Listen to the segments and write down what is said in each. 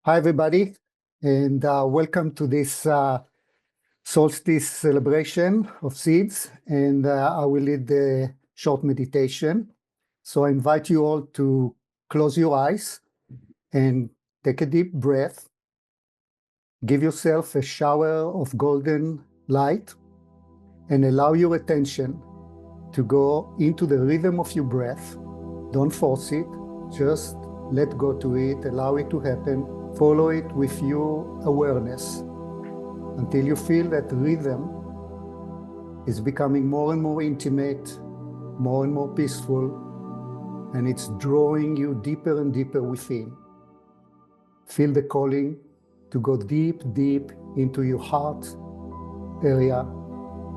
Hi, everybody, and welcome to this Solstice celebration of seeds. And I will lead the short meditation. So I invite you all to close your eyes and take a deep breath. Give yourself a shower of golden light and allow your attention to go into the rhythm of your breath. Don't force it, just let go to it, allow it to happen. Follow it with your awareness until you feel that rhythm is becoming more and more intimate, more and more peaceful, and it's drawing you deeper and deeper within. Feel the calling to go deep, deep into your heart area,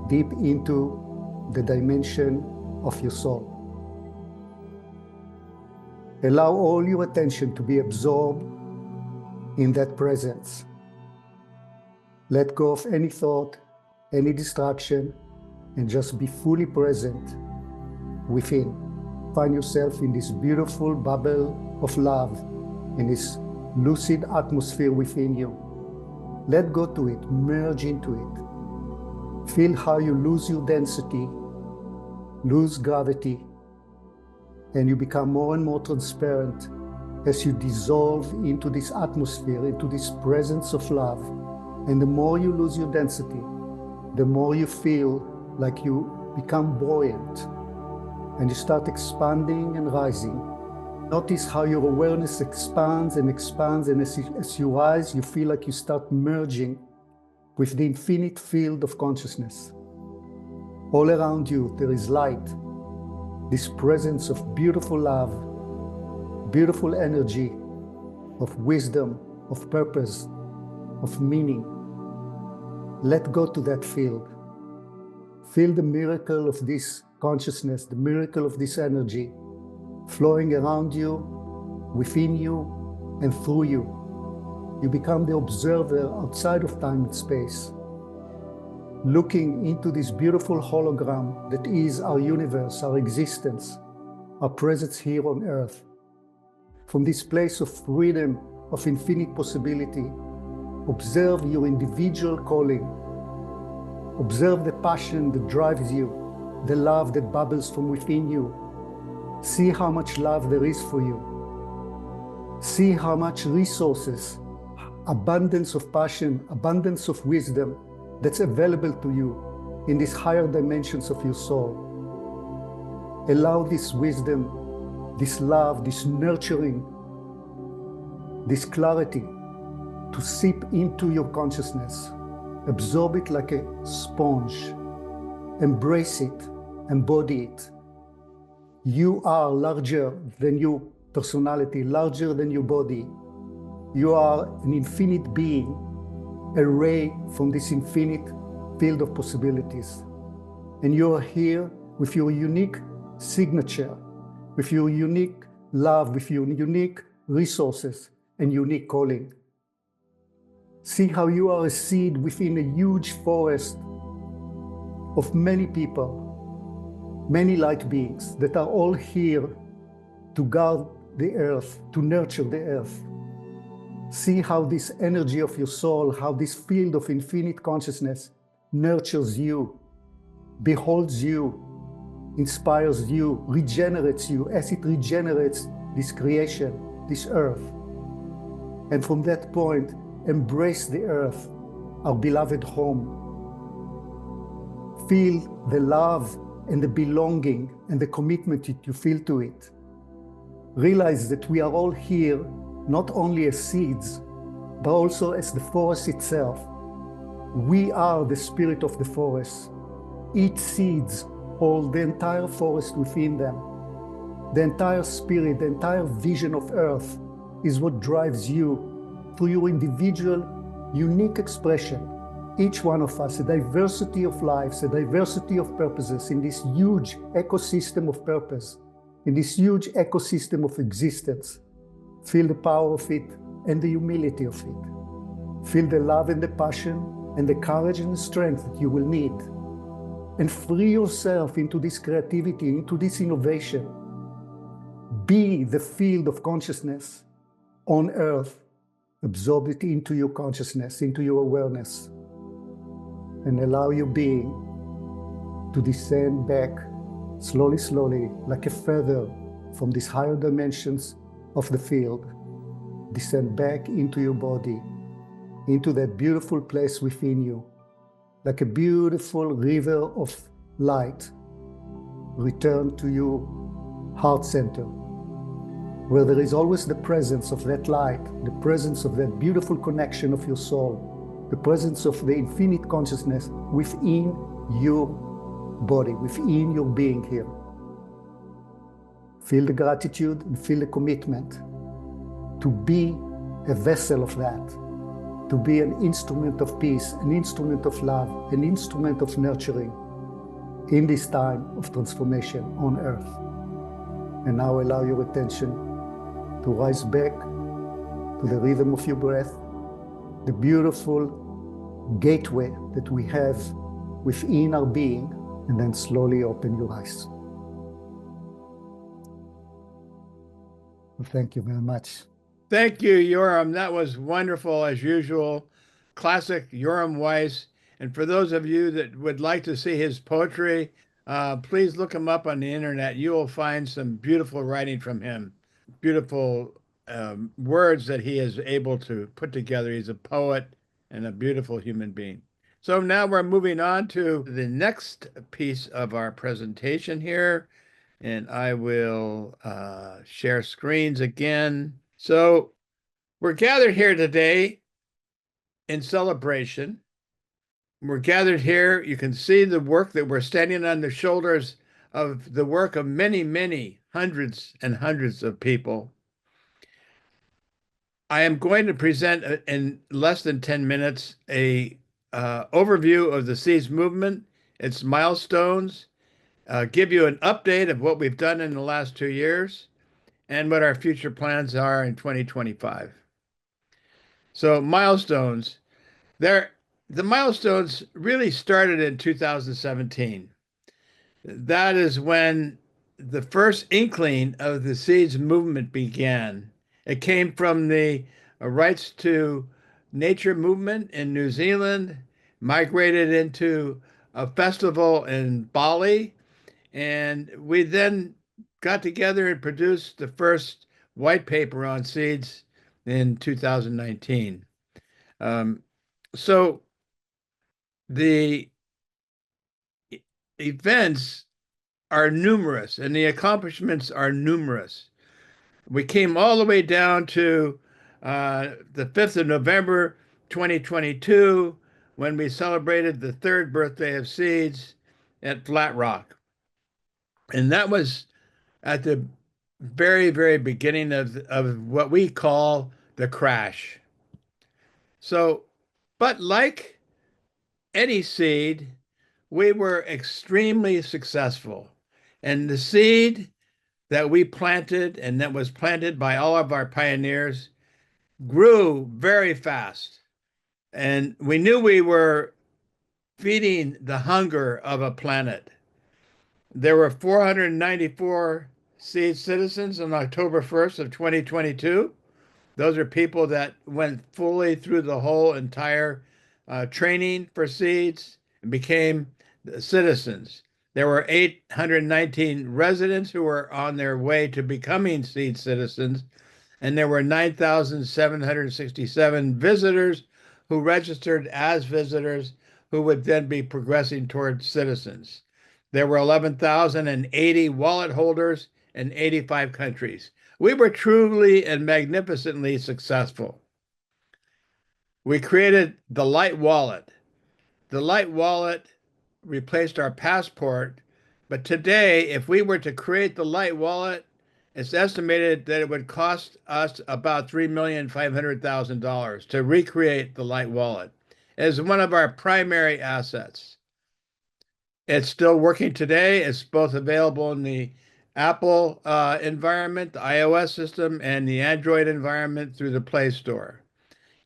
deep into the dimension of your soul. Allow all your attention to be absorbed in that presence. Let go of any thought, any distraction, and just be fully present within. Find yourself in this beautiful bubble of love, in this lucid atmosphere within you. Let go to it, merge into it. Feel how you lose your density, lose gravity, and you become more and more transparent as you dissolve into this atmosphere, into this presence of love. And the more you lose your density, the more you feel like you become buoyant and you start expanding and rising. Notice how your awareness expands and expands, and as you rise, you feel like you start merging with the infinite field of consciousness. All around you, there is light, this presence of beautiful love, beautiful energy, of wisdom, of purpose, of meaning. Let go to that field. Feel the miracle of this consciousness, the miracle of this energy flowing around you, within you, and through you. You become the observer outside of time and space, looking into this beautiful hologram that is our universe, our existence, our presence here on Earth. From this place of freedom, of infinite possibility, observe your individual calling. Observe the passion that drives you, the love that bubbles from within you. See how much love there is for you. See how much resources, abundance of passion, abundance of wisdom that's available to you in these higher dimensions of your soul. Allow this wisdom, this love, this nurturing, this clarity to seep into your consciousness. Absorb it like a sponge. Embrace it, embody it. You are larger than your personality, larger than your body. You are an infinite being, a ray from this infinite field of possibilities. And you are here with your unique signature, with your unique love, with your unique resources and unique calling. See how you are a seed within a huge forest of many people, many light beings that are all here to guard the earth, to nurture the earth. See how this energy of your soul, how this field of infinite consciousness nurtures you, beholds you, inspires you, regenerates you as it regenerates this creation, this earth. And from that point, embrace the earth, our beloved home. Feel the love and the belonging and the commitment that you feel to it. Realize that we are all here not only as seeds, but also as the forest itself. We are the spirit of the forest. Each seeds hold the entire forest within them. The entire spirit, the entire vision of earth is what drives you through your individual, unique expression. Each one of us, a diversity of lives, a diversity of purposes in this huge ecosystem of purpose, in this huge ecosystem of existence. Feel the power of it and the humility of it. Feel the love and the passion and the courage and the strength that you will need. And free yourself into this creativity, into this— be the field of consciousness on earth absorb it into your consciousness, into your awareness, and allow your being to descend back slowly, slowly, like a feather from these higher dimensions of the field, descend back into your body, into that beautiful place within you, like a beautiful river of light. Return to your heart center, where there is always the presence of that light, the presence of that beautiful connection of your soul, the presence of the infinite consciousness within your body, within your being here. Feel the gratitude and feel the commitment to be a vessel of that, to be an instrument of peace, an instrument of love, an instrument of nurturing in this time of transformation on earth. And now allow your attention to rise back to the rhythm of your breath, the beautiful gateway that we have within our being, and then slowly open your eyes. Well, thank you very much. Thank you, Yoram. That was wonderful as usual. Classic Yoram Weis. And for those of you that would like to see his poetry, please look him up on the internet. You will find some beautiful writing from him, beautiful words that he is able to put together. He's a poet and a beautiful human being. So now we're moving on to the next piece of our presentation here. And I will share screens again. So we're gathered here today in celebration. We're gathered here. You can see the work that we're standing on the shoulders of the work of many, many hundreds and hundreds of people. I am going to present in less than 10 minutes a overview of the SEEDS movement, its milestones, give you an update of what we've done in the last 2 years, and what our future plans are in 2025. So milestones. The milestones really started in 2017. That is when the first inkling of the SEEDS movement began. It came from the rights to nature movement in New Zealand, migrated into a festival in Bali, and we then got together and produced the first white paper on SEEDS in 2019. So the events are numerous and the accomplishments are numerous. We came all the way down to the 5th of November, 2022, when we celebrated the 3rd birthday of SEEDS at Flat Rock. And that was at the very, very beginning of what we call the crash. So, but like any seed, we were extremely successful. And the seed that we planted and that was planted by all of our pioneers grew very fast. And we knew we were feeding the hunger of a planet. There were 494 SEED citizens on October 1st of 2022. Those are people that went fully through the whole entire training for SEEDS and became citizens. There were 819 residents who were on their way to becoming SEED citizens, and there were 9,767 visitors who registered as visitors who would then be progressing towards citizens. There were 11,080 wallet holders in 85 countries. We were truly and magnificently successful. We created the Light Wallet. The Light Wallet replaced our passport, but today, if we were to create the Light Wallet, it's estimated that it would cost us about $3,500,000 to recreate the Light Wallet as one of our primary assets. It's still working today. It's both available in the Apple environment, the iOS system, and the Android environment through the Play Store.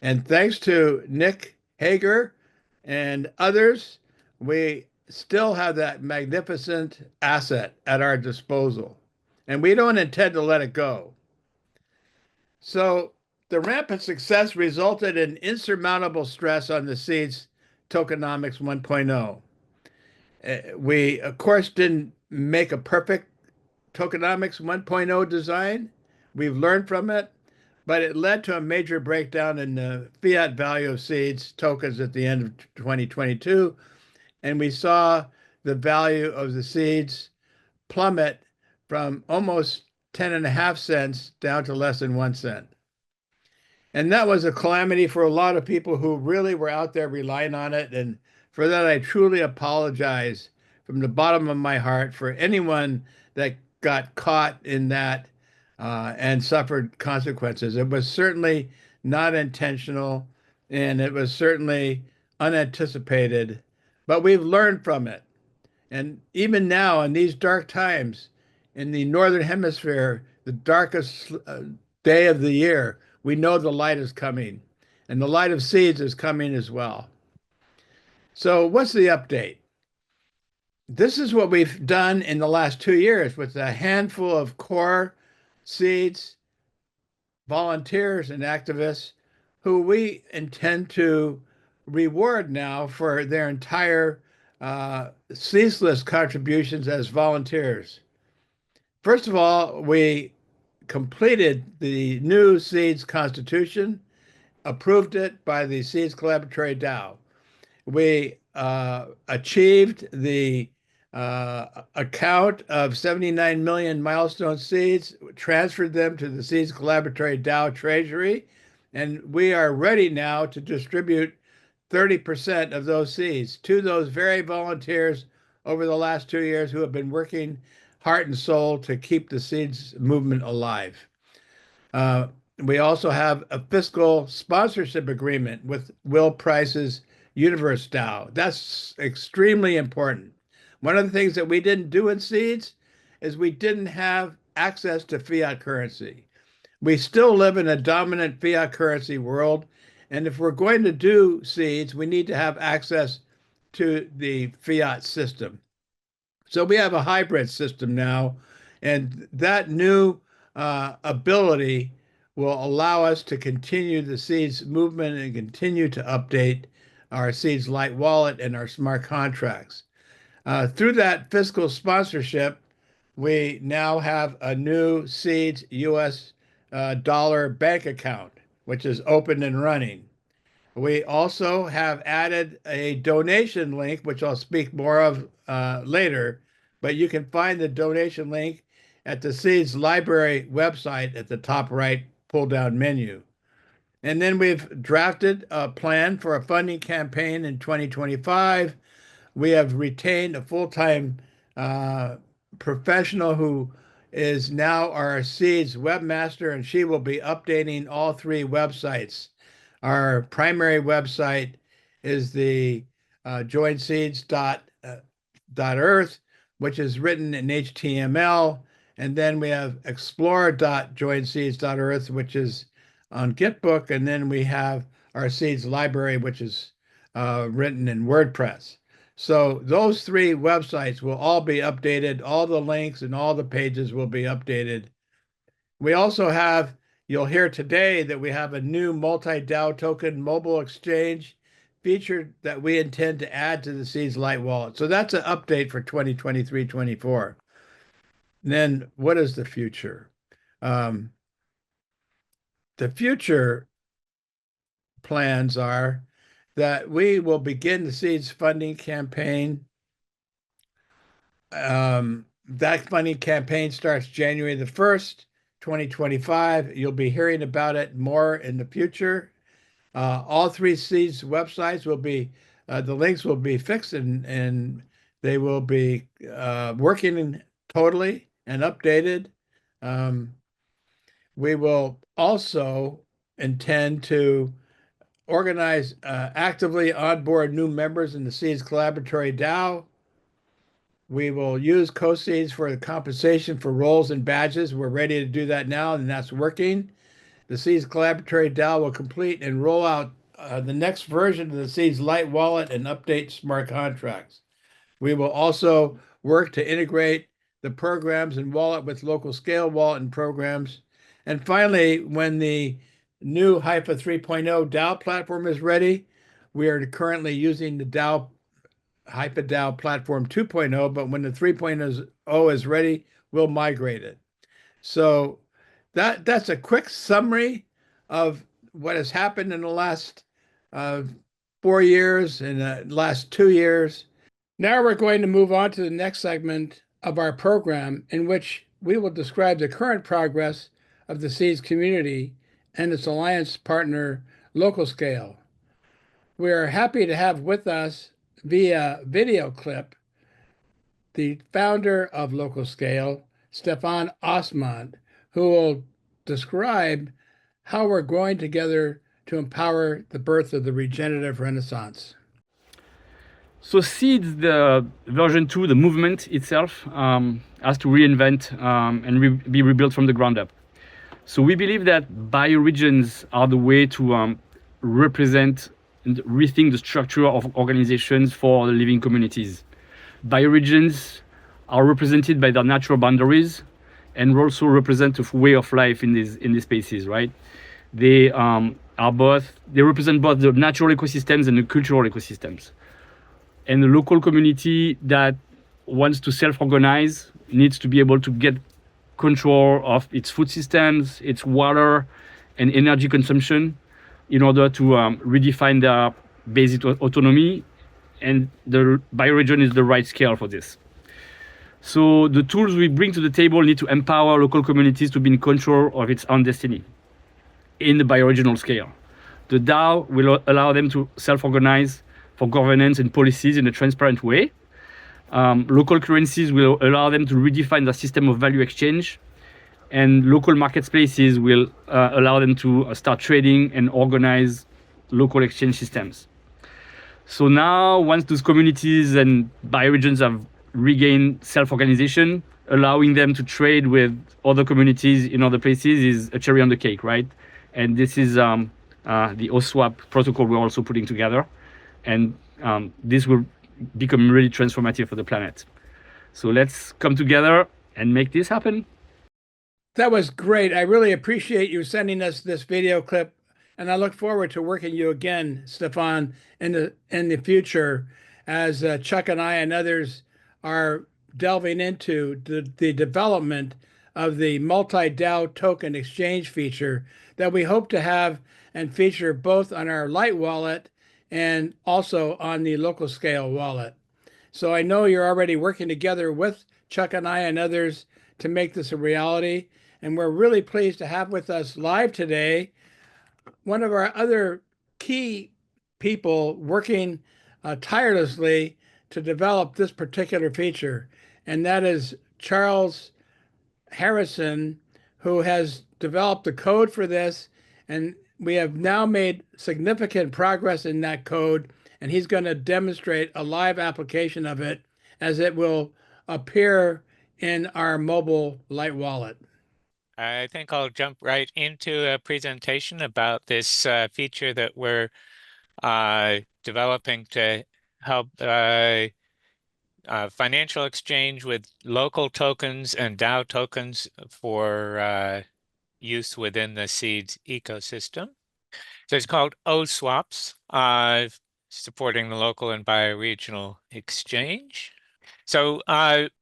And thanks to Nick Hager and others, we still have that magnificent asset at our disposal. And we don't intend to let it go. So The rampant success resulted in insurmountable stress on the SEEDS tokenomics 1.0. We, of course, didn't make a perfect tokenomics 1.0 design. We've learned from it, but it led to a major breakdown in the fiat value of SEEDS tokens at the end of 2022. And we saw the value of the SEEDS plummet from almost 10.5 cents down to less than 1 cent. And that was a calamity for a lot of people who really were out there relying on it. And for that, I truly apologize from the bottom of my heart for anyone that got caught in that and suffered consequences. It was certainly not intentional, and it was certainly unanticipated, but we've learned from it. And even now, in these dark times, in the Northern Hemisphere, the darkest day of the year, we know the light is coming, and the light of SEEDS is coming as well. So, what's the update? This is what we've done in the last 2 years with a handful of core SEEDS volunteers and activists who we intend to reward now for their entire ceaseless contributions as volunteers. First of all, we completed the new SEEDS Constitution, approved it by the SEEDS Collaboratory DAO. We achieved the account of 79 million milestone seeds, transferred them to the SEEDS Collaboratory DAO Treasury, and we are ready now to distribute 30% of those seeds to those very volunteers over the last 2 years who have been working heart and soul to keep the SEEDS movement alive. We also have a fiscal sponsorship agreement with Will Price's Universe DAO. That's extremely important. One of the things that we didn't do in SEEDS is we didn't have access to fiat currency. We still live in a dominant fiat currency world. And if we're going to do SEEDS, we need to have access to the fiat system. So we have a hybrid system now. And that new ability will allow us to continue the SEEDS movement and continue to update our SEEDS Light Wallet and our smart contracts. Through that fiscal sponsorship, we now have a new SEEDS US dollar bank account, which is open and running. We also have added a donation link, which I'll speak more of later, but you can find the donation link at the SEEDS library website at the top right pull-down menu. And then we've drafted a plan for a funding campaign in 2025. We have retained a full-time professional who is now our SEEDS webmaster, and she will be updating all 3 websites. Our primary website is the joinseeds.earth, which is written in HTML. And then we have explore.joinseeds.earth, which is on Gitbook. And then we have our SEEDS library, which is written in WordPress. So those 3 websites will all be updated. All the links and all the pages will be updated. We also have, you'll hear today that we have a new multi-DAO token mobile exchange feature that we intend to add to the SEEDS Light Wallet. So that's an update for 2023-24. Then what is the future? The future plans are that we will begin the SEEDS funding campaign. That funding campaign starts January the 1st, 2025. You'll be hearing about it more in the future. All 3 SEEDS websites will be, the links will be fixed and they will be working totally and updated. We will also intend to organize, actively onboard new members in the SEEDS Collaboratory DAO. We will use co-SEEDS for the compensation for roles and badges. We're ready to do that now, and that's working. The SEEDS Collaboratory DAO will complete and roll out the next version of the SEEDS Light Wallet and update smart contracts. We will also work to integrate the programs and wallet with LocalScale wallet and programs. And finally, when the new HIPAA 3.0 DAO platform is ready. We are currently using the DAO HIPAA DAO platform 2.0, but when the 3.0 is ready, we'll migrate it. So that's a quick summary of what has happened in the last 4 years and the last 2 years. Now we're going to move on to the next segment of our program, in which we will describe the current progress of the SEEDS community and its alliance partner, LocalScale. We are happy to have with us via video clip the founder of LocalScale, Stefan Osmond, who will describe how we're going together to empower the birth of the regenerative renaissance. So SEEDS, the version 2, the movement itself, has to reinvent and be rebuilt from the ground up. So we believe that bioregions are the way to represent and rethink the structure of organizations for the living communities. Bioregions are represented by their natural boundaries and also represent a way of life in these spaces, right? They represent both the natural ecosystems and the cultural ecosystems. And the local community that wants to self-organize needs to be able to get control of its food systems, its water and energy consumption in order to redefine their basic autonomy. And the bioregion is the right scale for this. So the tools we bring to the table need to empower local communities to be in control of its own destiny in the bioregional scale. The DAO will allow them to self-organize for governance and policies in a transparent way. Local currencies will allow them to redefine the system of value exchange, and local marketplaces will allow them to start trading and organize local exchange systems. So now, once those communities and bioregions have regained self-organization, allowing them to trade with other communities in other places is a cherry on the cake, right? And this is the oSWAP protocol we're also putting together. And this will become really transformative for the planet. So let's come together and make this happen. That was great. I really appreciate you sending us this video clip, and I look forward to working you again, Stefan, in the future, as Chuck and I and others are delving into the development of the multi-DAO token exchange feature that we hope to have and feature both on our Light wallet and also on the LocalScale wallet. So I know you're already working together with Chuck and I and others to make this a reality. And we're really pleased to have with us live today one of our other key people working tirelessly to develop this particular feature. And that is Charles Harrison, who has developed the code for this. And we have now made significant progress in that code. And he's going to demonstrate a live application of it as it will appear in our mobile Light wallet. I think I'll jump right into a presentation about this feature that we're developing to help financial exchange with local tokens and DAO tokens for use within the SEEDS ecosystem. So it's called oSWAPs, supporting the local and bioregional exchange. So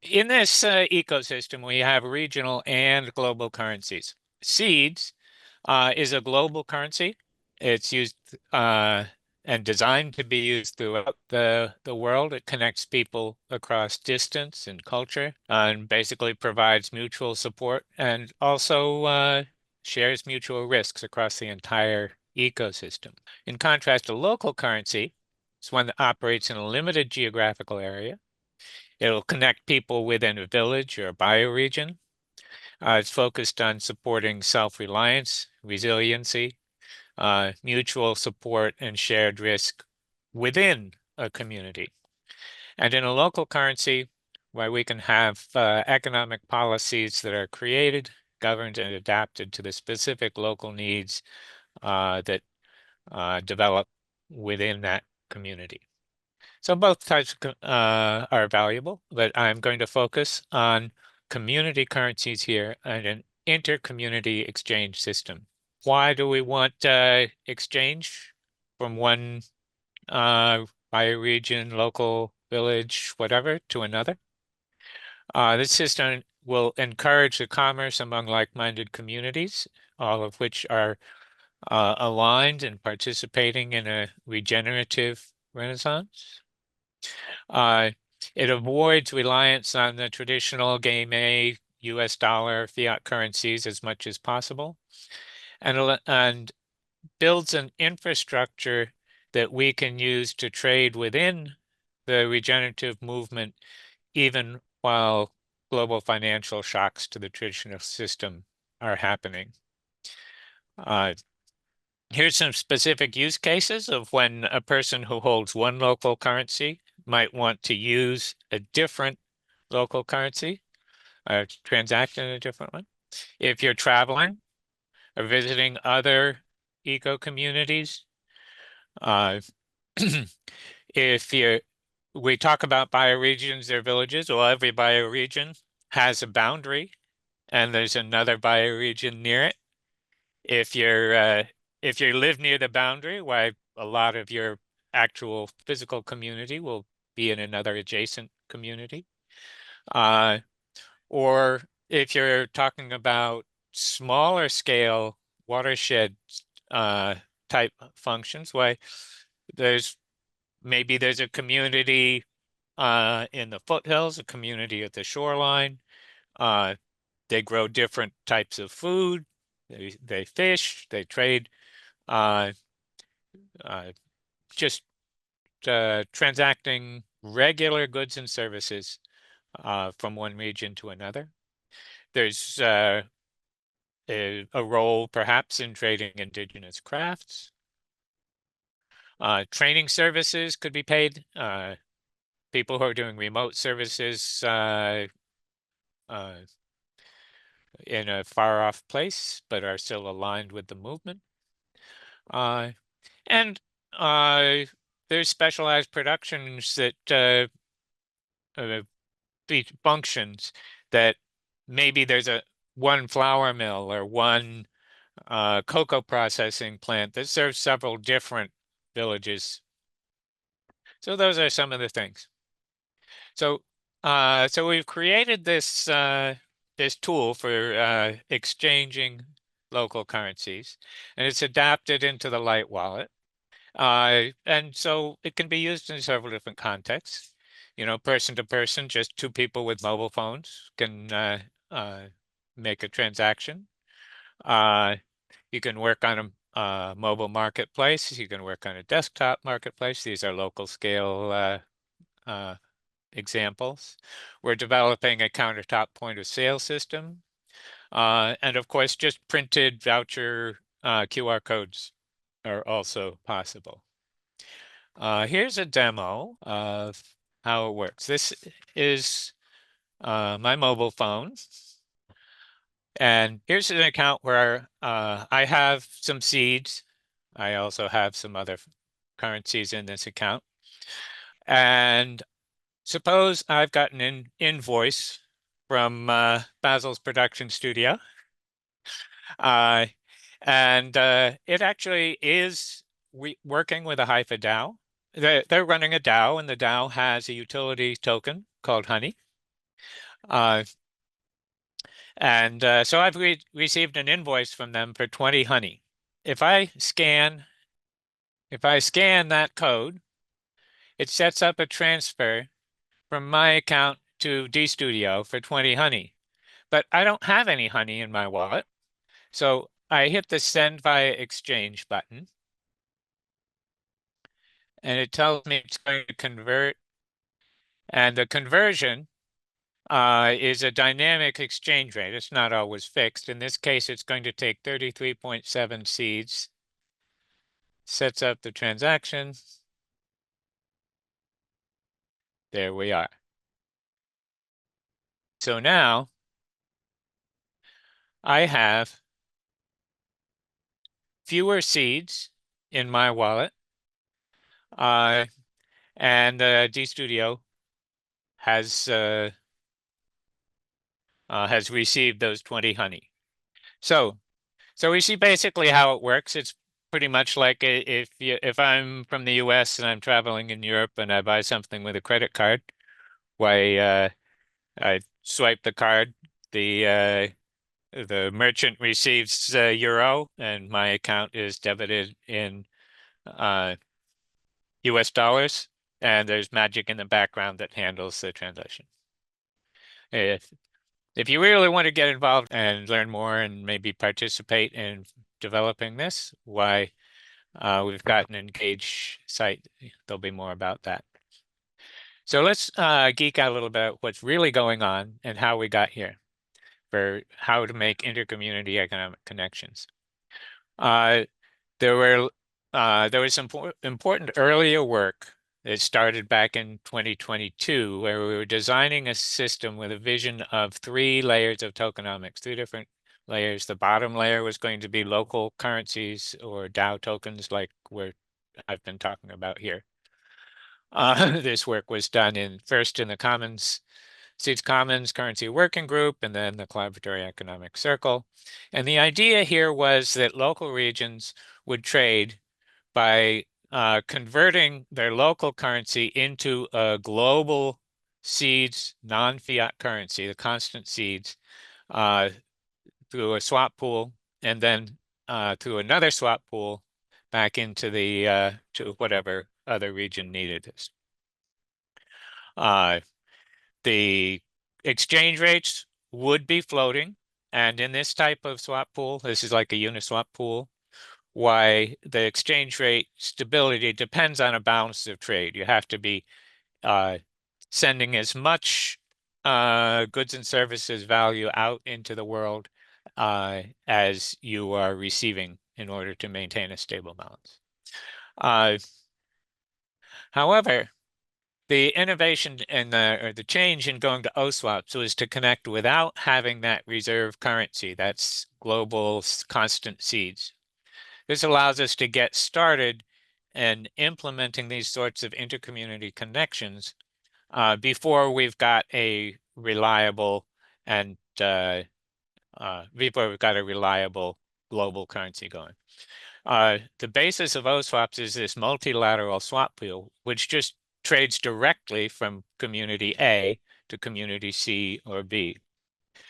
in this ecosystem, we have regional and global currencies. SEEDS is a global currency. It's used and designed to be used throughout the world. It connects people across distance and culture and basically provides mutual support and also shares mutual risks across the entire ecosystem. In contrast to local currency, it's one that operates in a limited geographical area. It'll connect people within a village or a bioregion. It's focused on supporting self-reliance, resiliency, mutual support, and shared risk within a community. And in a local currency, where we can have economic policies that are created, governed, and adapted to the specific local needs that develop within that community. So both types are valuable, but I'm going to focus on community currencies here and an inter-community exchange system. why do we want exchange from one bioregion, local village, whatever, to another? This system will encourage the commerce among like-minded communities, all of which are aligned and participating in a regenerative renaissance. It avoids reliance on the traditional game A, US dollar, fiat currencies as much as possible, and builds an infrastructure that we can use to trade within the regenerative movement, even while global financial shocks to the traditional system are happening. Here's some specific use cases of when a person who holds one local currency might want to use a different local currency, transact in a different one. If you're traveling or visiting other eco communities, if we talk about bioregions, they're villages. Well, every bioregion has a boundary, and there's another bioregion near it. If you live near the boundary, why a lot of your actual physical community will be in another adjacent community. Or if you're talking about smaller scale watershed type functions, why maybe there's a community in the foothills, a community at the shoreline. They grow different types of food. They fish. They trade. Just transacting regular goods and services from one region to another. There's a role perhaps in trading indigenous crafts. Training services could be paid. People who are doing remote services in a far off place, but are still aligned with the movement. And there's specialized productions that functions that maybe there's one flour mill or one cocoa processing plant that serves several different villages. So those are some of the things. So we've created this this tool for exchanging local currencies, and it's adapted into the Light Wallet. And so it can be used in several different contexts. You know, person to person, just two people with mobile phones can make a transaction. You can work on a mobile marketplace. You can work on a desktop marketplace. These are LocalScale examples. We're developing a countertop point of sale system. And of course, just printed voucher QR codes are also possible. Here's a demo of how it works. This is my mobile phone. And here's an account where I have some seeds. I also have some other currencies in this account. And suppose I've got an invoice from Basil's production studio. And it actually is working with a Hypha DAO. They're running a DAO, and the DAO has a utility token called Honey. So I've received an invoice from them for 20 honey. If I scan that code, it sets up a transfer from my account to DStudio for 20 honey. But I don't have any honey in my wallet. So I hit the send via exchange button. And it tells me it's going to convert. And the conversion is a dynamic exchange rate. It's not always fixed. In this case, it's going to take 33.7 seeds, sets up the transaction. There we are. So now I have fewer seeds in my wallet, and DStudio has received those 20 honey. So So we see basically how it works. It's pretty much like if I'm from the US and I'm traveling in Europe and I buy something with a credit card, why I swipe the card, the merchant receives euro and my account is debited in US dollars, and there's magic in the background that handles the translation. If you really want to get involved and learn more and maybe participate in developing this, why we've got an Engage site. There'll be more about that. So let's geek out a little bit what's really going on and how we got here for how to make intercommunity economic connections. There was some important earlier work that started back in 2022, where we were designing a system with a vision of 3 layers of tokenomics, 3 different layers. The bottom layer was going to be local currencies or DAO tokens, like I've been talking about here. This work was done first in the SEEDS Commons Currency Working Group, and then the Collaboratory Economic Circle. And the idea here was that local regions would trade by converting their local currency into a global SEEDS non-fiat currency, the constant SEEDS, through a swap pool, and then through another swap pool back into to whatever other region needed this. The exchange rates would be floating, and in this type of swap pool, this is like a Uniswap pool, why the exchange rate stability depends on a balance of trade. You have to be sending as much goods and services value out into the world as you are receiving in order to maintain a stable balance. However, the innovation and the change in going to oSWAPs was to connect without having that reserve currency, that's global constant SEEDS. This allows us to get started in implementing these sorts of intercommunity connections before we've got a reliable global currency going. The basis of oSWAPs is this multilateral swap pool, which just trades directly from community A to community C or B.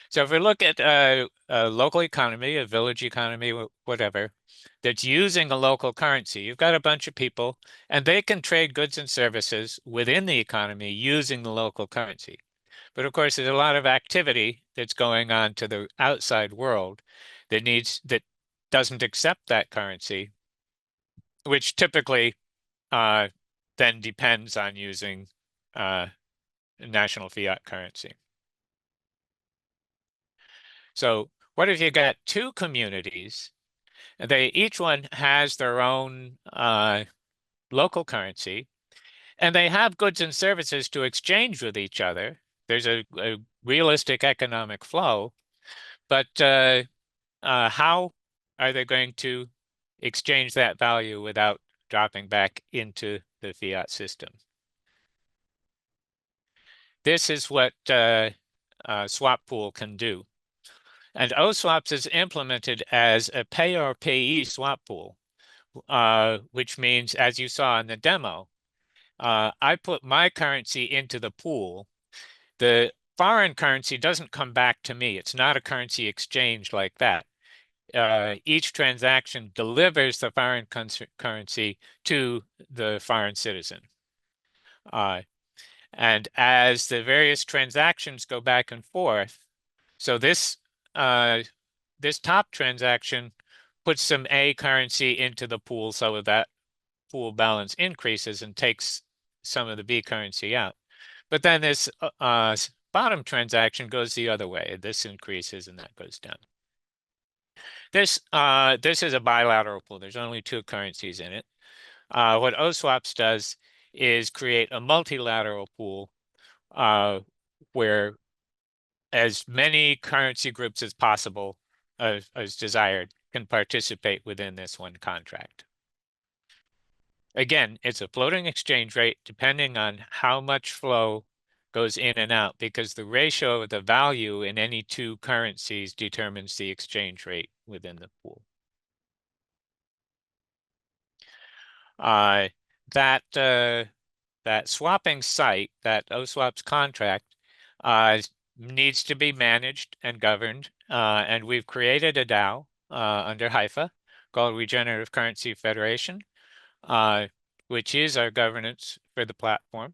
So if we look at a local economy, a village economy, whatever, that's using a local currency, you've got a bunch of people, and they can trade goods and services within the economy using the local currency. But of course, there's a lot of activity that's going on to the outside world that doesn't accept that currency, which typically then depends on using national fiat currency. So what if you got 2 communities? Each one has their own local currency, and they have goods and services to exchange with each other. There's a realistic economic flow, but how are they going to exchange that value without dropping back into the fiat system? This is what swap pool can do. And oSWAPs is implemented as a pay or payee swap pool, which means, as you saw in the demo, I put my currency into the pool. The foreign currency doesn't come back to me. It's not a currency exchange like that. Each transaction delivers the foreign currency to the foreign citizen. And as the various transactions go back and forth, so this top transaction puts some A currency into the pool so that pool balance increases and takes some of the B currency out. But then this bottom transaction goes the other way. This increases and that goes down. This is a bilateral pool. There's only 2 currencies in it. What oSWAPs does is create a multilateral pool where as many currency groups as possible, as desired, can participate within this one contract. Again, it's a floating exchange rate depending on how much flow goes in and out, because the ratio of the value in any two currencies determines the exchange rate within the pool. That swapping site, that oSWAP's contract, needs to be managed and governed. And we've created a DAO under Haifa called Regenerative Currency Federation, which is our governance for the platform.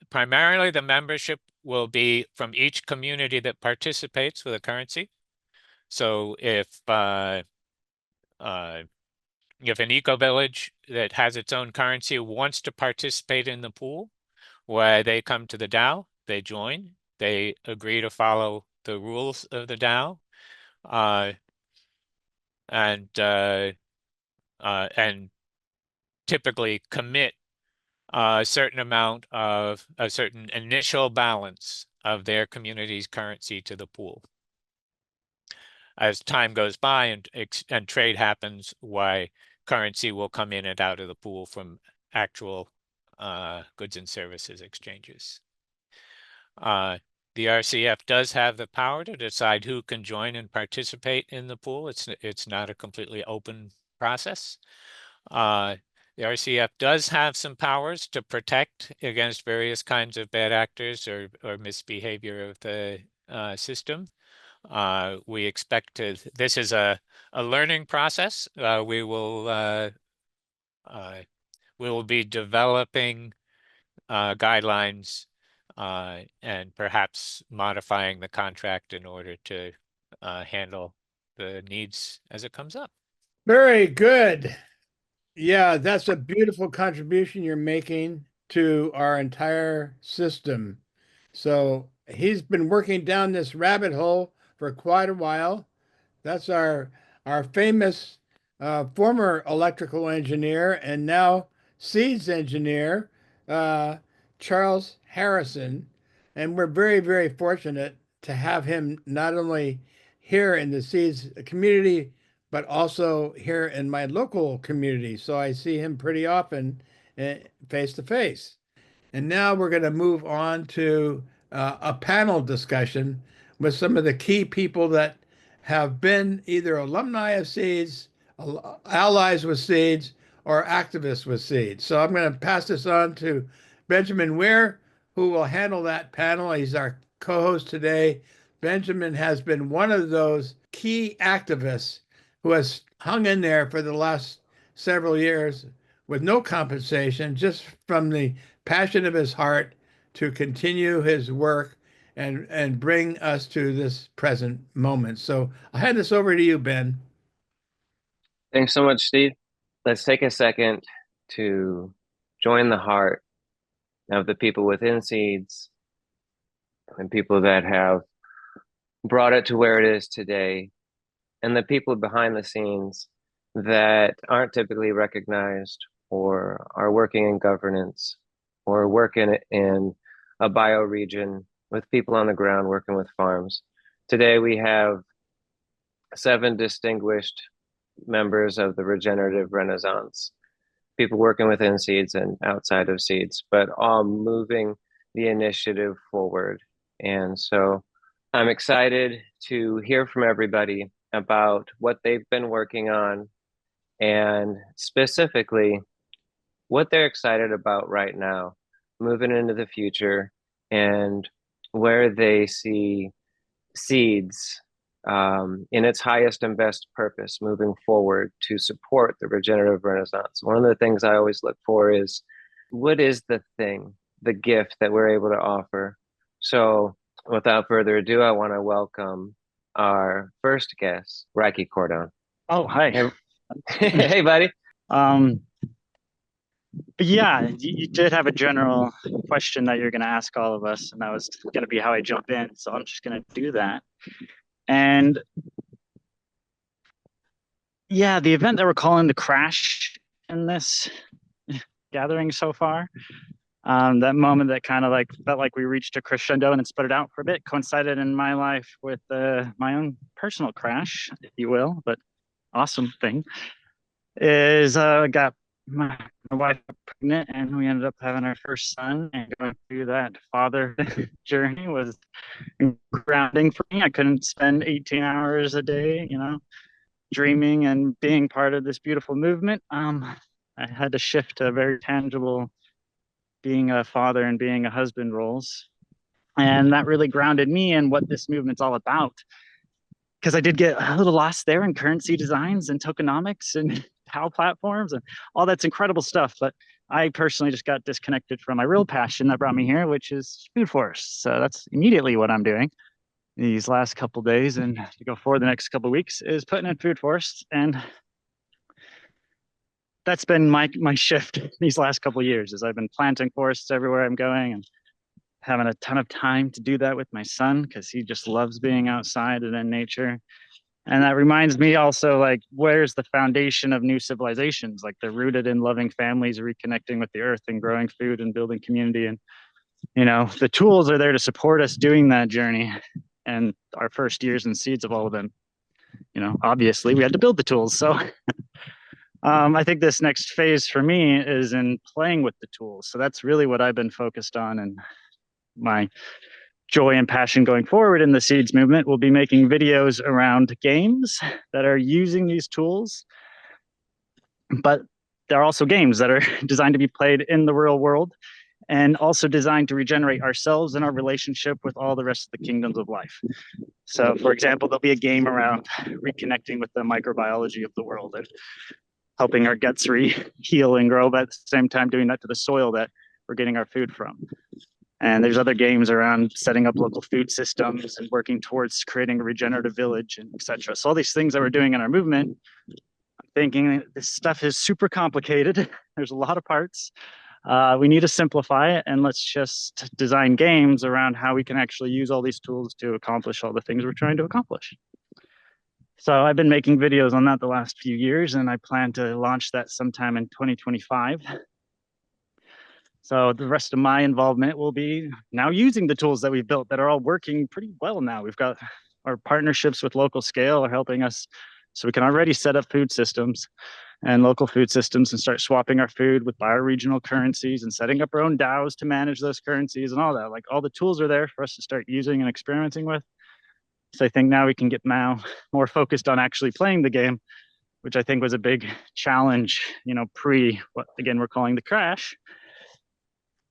Primarily, the membership will be from each community that participates with a currency. So if an eco-village that has its own currency wants to participate in the pool, where they come to the DAO, they join, they agree to follow the rules of the DAO, and typically commit a certain amount of a certain initial balance of their community's currency to the pool. As time goes by and trade happens, why currency will come in and out of the pool from actual goods and services exchanges. The RCF does have the power to decide who can join and participate in the pool. It's not a completely open process. The RCF does have some powers to protect against various kinds of bad actors or misbehavior of the system. We expect this is a learning process. We will be developing guidelines and perhaps modifying the contract in order to handle the needs as it comes up. Very good. Yeah, that's a beautiful contribution you're making to our entire system. So he's been working down this rabbit hole for quite a while. That's our famous former electrical engineer and now SEEDS engineer, Charles Harrison. And we're very, very fortunate to have him not only here in the SEEDS community, but also here in my local community. So I see him pretty often face to face. And now we're going to move on to a panel discussion with some of the key people that have been either alumni of SEEDS, allies with SEEDS, or activists with SEEDS. So I'm going to pass this on to Benjamin Weir, who will handle that panel. He's our co-host today. Benjamin has been one of those key activists who has hung in there for the last several years with no compensation, just from the passion of his heart to continue his work and bring us to this present moment. So I'll hand this over to you, Ben. Thanks so much, Steve. Let's take a second to join the heart of the people within SEEDS and people that have brought it to where it is today, and the people behind the scenes that aren't typically recognized or are working in governance or working in a bioregion with people on the ground working with farms. Today we have 7 distinguished members of the regenerative renaissance, people working within SEEDS and outside of SEEDS, but all moving the initiative forward. And so I'm excited to hear from everybody about what they've been working on and specifically what they're excited about right now, moving into the future, and where they see SEEDS in its highest and best purpose moving forward to support the regenerative renaissance. One of the things I always look for is, what is the thing, the gift that we're able to offer? So without further ado, I want to welcome our first guest, Rieki Cordon. Oh, hi. Hey, buddy. But yeah, you did have a general question that you're going to ask all of us, and that was going to be how I jump in. So I'm just going to do that. And yeah, the event that we're calling the crash in this gathering so far, that moment that kind of like felt like we reached a crescendo and then split it out for a bit, coincided in my life with my own personal crash, if you will, but awesome thing, is got my wife got pregnant, and we ended up having our first son, and going through that father journey was grounding for me. I couldn't spend 18 hours a day, dreaming and being part of this beautiful movement. I had to shift to a very tangible being a father and being a husband roles. And that really grounded me in what this movement's all about. Because I did get a little lost there in currency designs and tokenomics and DAO platforms and all that's incredible stuff. But I personally just got disconnected from my real passion that brought me here, which is food forests. So that's immediately what I'm doing these last couple days and to go forward the next couple weeks is putting in food forests. And that's been my shift these last couple of years, as I've been planting forests everywhere I'm going and having a ton of time to do that with my son because he just loves being outside and in nature. And that reminds me also, like, where's the foundation of new civilizations? Like, they're rooted in loving families, reconnecting with the earth and growing food and building community. And, the tools are there to support us doing that journey. And our first years in seeds have all been, obviously we had to build the tools. So I think this next phase for me is in playing with the tools. So that's really what I've been focused on, and my joy and passion going forward in the seeds movement will be making videos around games that are using these tools, but there are also games that are designed to be played in the real world and also designed to regenerate ourselves and our relationship with all the rest of the kingdoms of life. So, for example, there'll be a game around reconnecting with the microbiology of the world and helping our guts heal and grow, but at the same time doing that to the soil that we're getting our food from. And there's other games around setting up local food systems and working towards creating a regenerative village and etc. So all these things that we're doing in our movement, I'm thinking this stuff is super complicated. There's a lot of parts. We need to simplify it, and let's just design games around how we can actually use all these tools to accomplish all the things we're trying to accomplish. So I've been making videos on that the last few years, and I plan to launch that sometime in 2025. So the rest of my involvement will be now using the tools that we've built that are all working pretty well now. We've got our partnerships with LocalScale are helping us, so we can already set up food systems and local food systems and start swapping our food with bioregional currencies and setting up our own DAOs to manage those currencies and all that. Like, all the tools are there for us to start using and experimenting with. So I think now we can get more focused on actually playing the game, which I think was a big challenge, pre what again we're calling the crash.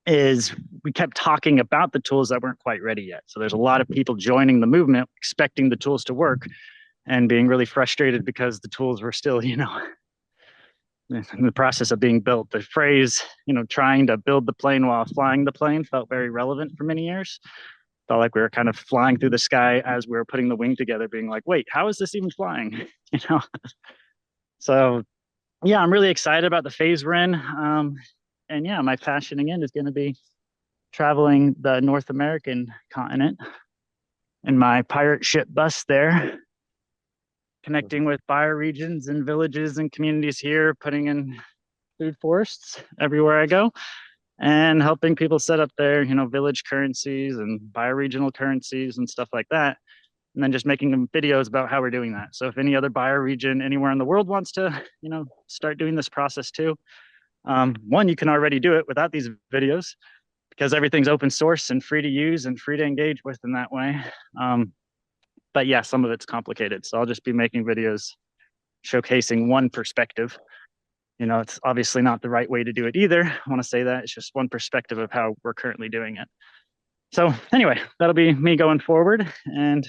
Is we kept talking about the tools that weren't quite ready yet. So there's a lot of people joining the movement, expecting the tools to work and being really frustrated because the tools were still, in the process of being built. The phrase, trying to build the plane while flying the plane felt very relevant for many years. Felt like we were kind of flying through the sky as we were putting the wing together, being like, wait, how is this even flying? So yeah, I'm really excited about the phase we're in. And yeah, my passion again is going to be traveling the North American continent in my pirate ship bus there, connecting with bioregions and villages and communities here, putting in food forests everywhere I go, and helping people set up their, village currencies and bioregional currencies and stuff like that. And then just making them videos about how we're doing that. So if any other bioregion anywhere in the world wants to, start doing this process too, one, you can already do it without these videos because everything's open source and free to use and free to engage with in that way. But yeah, some of it's complicated. So I'll just be making videos showcasing one perspective. It's obviously not the right way to do it either. I want to say that it's just one perspective of how we're currently doing it. So anyway, that'll be me going forward. And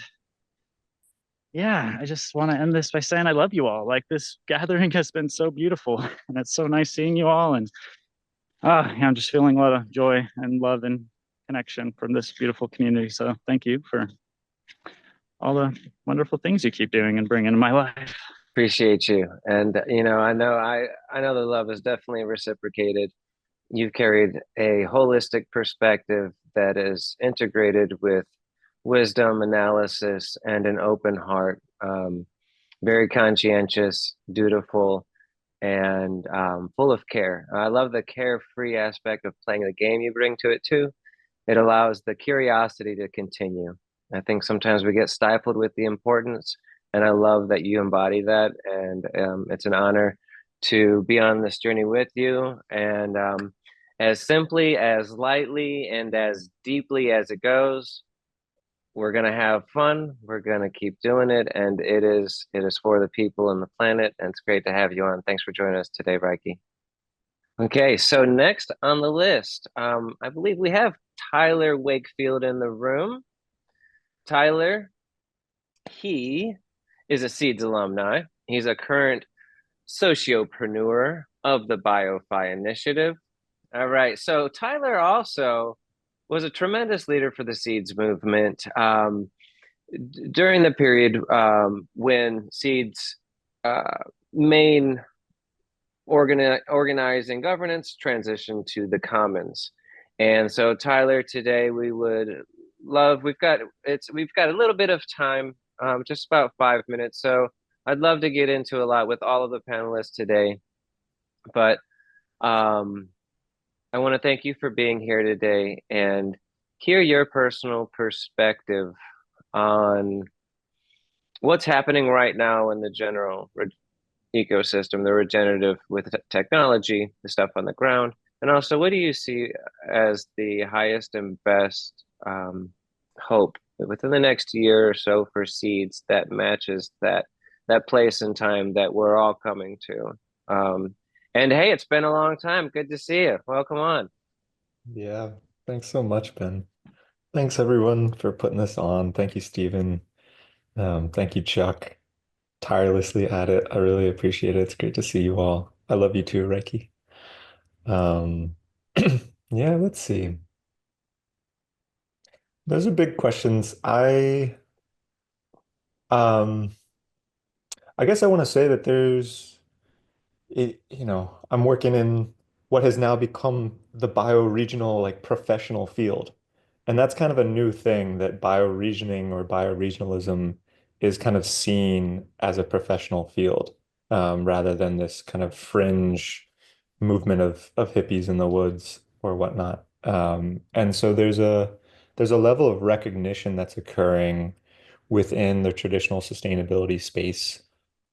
yeah, I just want to end this by saying I love you all. Like, this gathering has been so beautiful, and it's so nice seeing you all. And I'm just feeling a lot of joy and love and connection from this beautiful community. So thank you for all the wonderful things you keep doing and bringing in my life. Appreciate you. And, I know the love is definitely reciprocated. You've carried a holistic perspective that is integrated with wisdom, analysis, and an open heart. Very conscientious, dutiful, and full of care. I love the carefree aspect of playing the game you bring to it too. It allows the curiosity to continue. I think sometimes we get stifled with the importance, and I love that you embody that. And it's an honor to be on this journey with you. And as simply, as lightly, and as deeply as it goes, we're going to have fun. We're going to keep doing it. And it is for the people and the planet. And it's great to have you on. Thanks for joining us today, Rieki. Okay, so next on the list, I believe we have Tyler Wakefield in the room. Tyler, he is a SEEDS alumni. He's a current sociopreneur of the BioFI initiative. All right, so Tyler also was a tremendous leader for the SEEDS movement during the period when SEEDS main organizing governance transitioned to the Commons. And so Tyler, today we would love, we've got a little bit of time, just about 5 minutes. So I'd love to get into a lot with all of the panelists today, but I want to thank you for being here today and hear your personal perspective on what's happening right now in the general ecosystem, the regenerative with technology, the stuff on the ground, and also what do you see as the highest and best hope within the next year or so for SEEDS that matches that place and time that we're all coming to. And hey, it's been a long time. Good to see you. Welcome on. Yeah, thanks so much, Ben. Thanks everyone for putting this on. Thank you, Stephen. Thank you, Chuck. Tirelessly at it. I really appreciate it. It's great to see you all. I love you too, Rieki. Yeah, let's see. Those are big questions. I guess I want to say that I'm working in what has now become the bioregional like professional field. And that's kind of a new thing, that bioregioning or bioregionalism is kind of seen as a professional field, rather than this kind of fringe movement of hippies in the woods or whatnot. And so there's a level of recognition that's occurring within the traditional sustainability space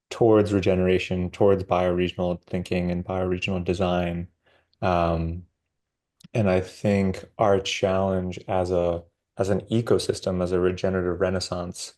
towards regeneration, towards bioregional thinking and bioregional design. And I think our challenge as an ecosystem, as a regenerative renaissance,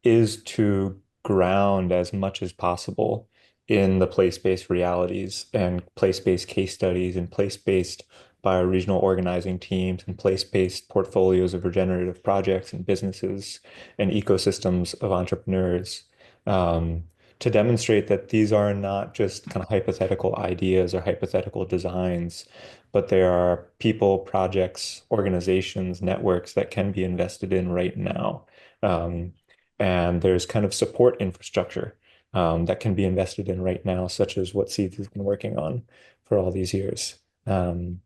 is to ground as much as possible in the place-based realities and place-based case studies and place-based bioregional organizing teams and place-based portfolios of regenerative projects and businesses and ecosystems of entrepreneurs, to demonstrate that these are not just kind of hypothetical ideas or hypothetical designs, but there are people, projects, organizations, networks that can be invested in right now. And there's kind of support infrastructure that can be invested in right now, such as what SEEDS has been working on for all these years. And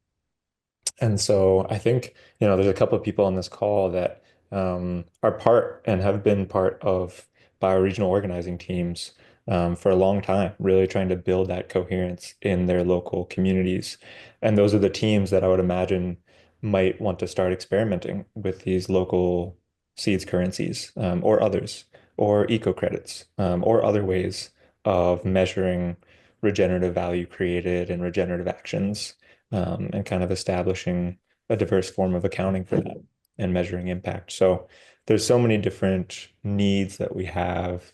so I think, there's a couple of people on this call that are part and have been part of bioregional organizing teams for a long time, really trying to build that coherence in their local communities. And those are the teams that I would imagine might want to start experimenting with these local SEEDS currencies, or others, or eco credits, or other ways of measuring regenerative value created and regenerative actions, and kind of establishing a diverse form of accounting for that and measuring impact. So there's so many different needs that we have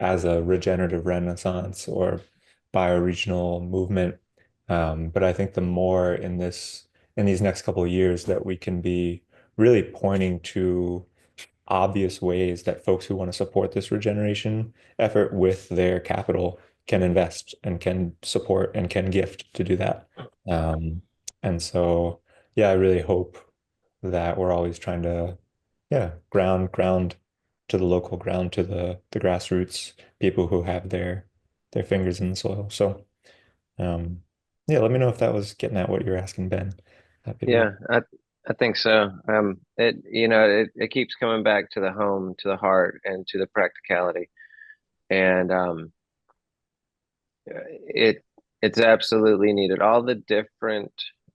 as a regenerative renaissance or bioregional movement. But I think the more in these next couple of years that we can be really pointing to obvious ways that folks who want to support this regeneration effort with their capital can invest and can support and can gift to do that. And so, yeah, I really hope that we're always trying to, ground to the local, ground to the grassroots, people who have their fingers in the soil. So, yeah, let me know if that was getting at what you're asking, Ben. Happy to. Yeah, I think so. It keeps coming back to the home, to the heart, and to the practicality, and it's absolutely needed. All the different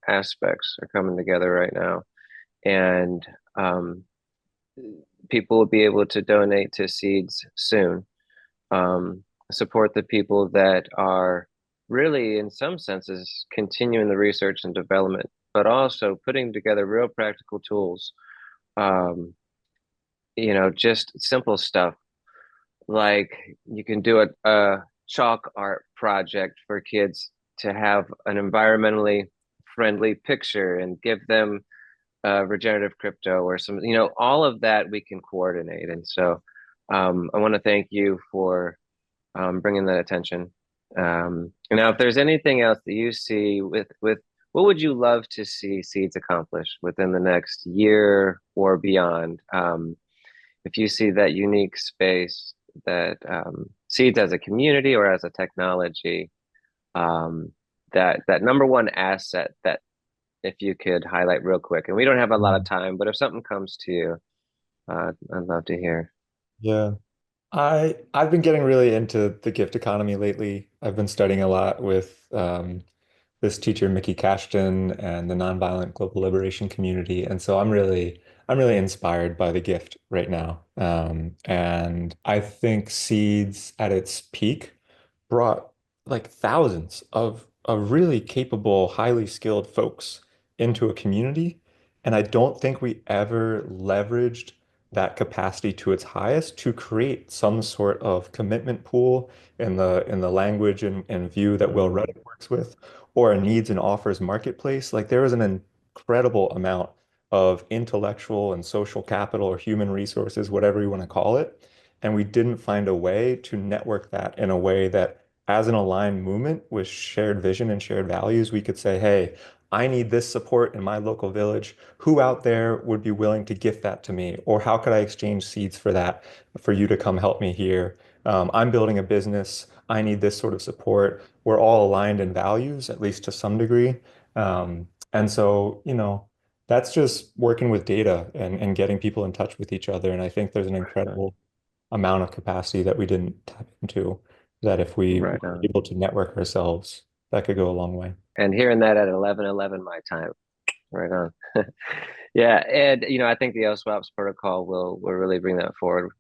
aspects are coming together right now, and people will be able to donate to SEEDS soon. support the people that are really, in some senses, continuing the research and development, but also putting together real practical tools. Just simple stuff like you can do a chalk art project for kids to have an environmentally friendly picture and give them regenerative crypto or some, all of that we can coordinate. And so I want to thank you for bringing that attention. Now, if there's anything else that you see with what would you love to see SEEDS accomplish within the next year or beyond? If you see that unique space that SEEDS as a community or as a technology, that number one asset that if you could highlight real quick, and we don't have a lot of time, but if something comes to you, I'd love to hear. Yeah. I've been getting really into the gift economy lately. I've been studying a lot with this teacher, Mickey Cashton, and the nonviolent global liberation community. And so I'm really inspired by the gift right now. And I think SEEDS at its peak brought like thousands of really capable, highly skilled folks into a community. And I don't think we ever leveraged that capacity to its highest to create some sort of commitment pool in the language and view that Will Ruddick works with, or a needs and offers marketplace. Like there is an incredible amount of intellectual and social capital or human resources, whatever you want to call it. And we didn't find a way to network that in a way that, as an aligned movement with shared vision and shared values, we could say, hey, I need this support in my local village. Who out there would be willing to gift that to me? Or how could I exchange seeds for that, for you to come help me here? I'm building a business. I need this sort of support. We're all aligned in values, at least to some degree. And so, that's just working with data and getting people in touch with each other. And I think there's an incredible amount of capacity that we didn't tap into, that if we were able to network ourselves, that could go a long way. And hearing that at 11:11 my time, right on. Yeah, and I think the oSWAPs protocol will really bring that forward.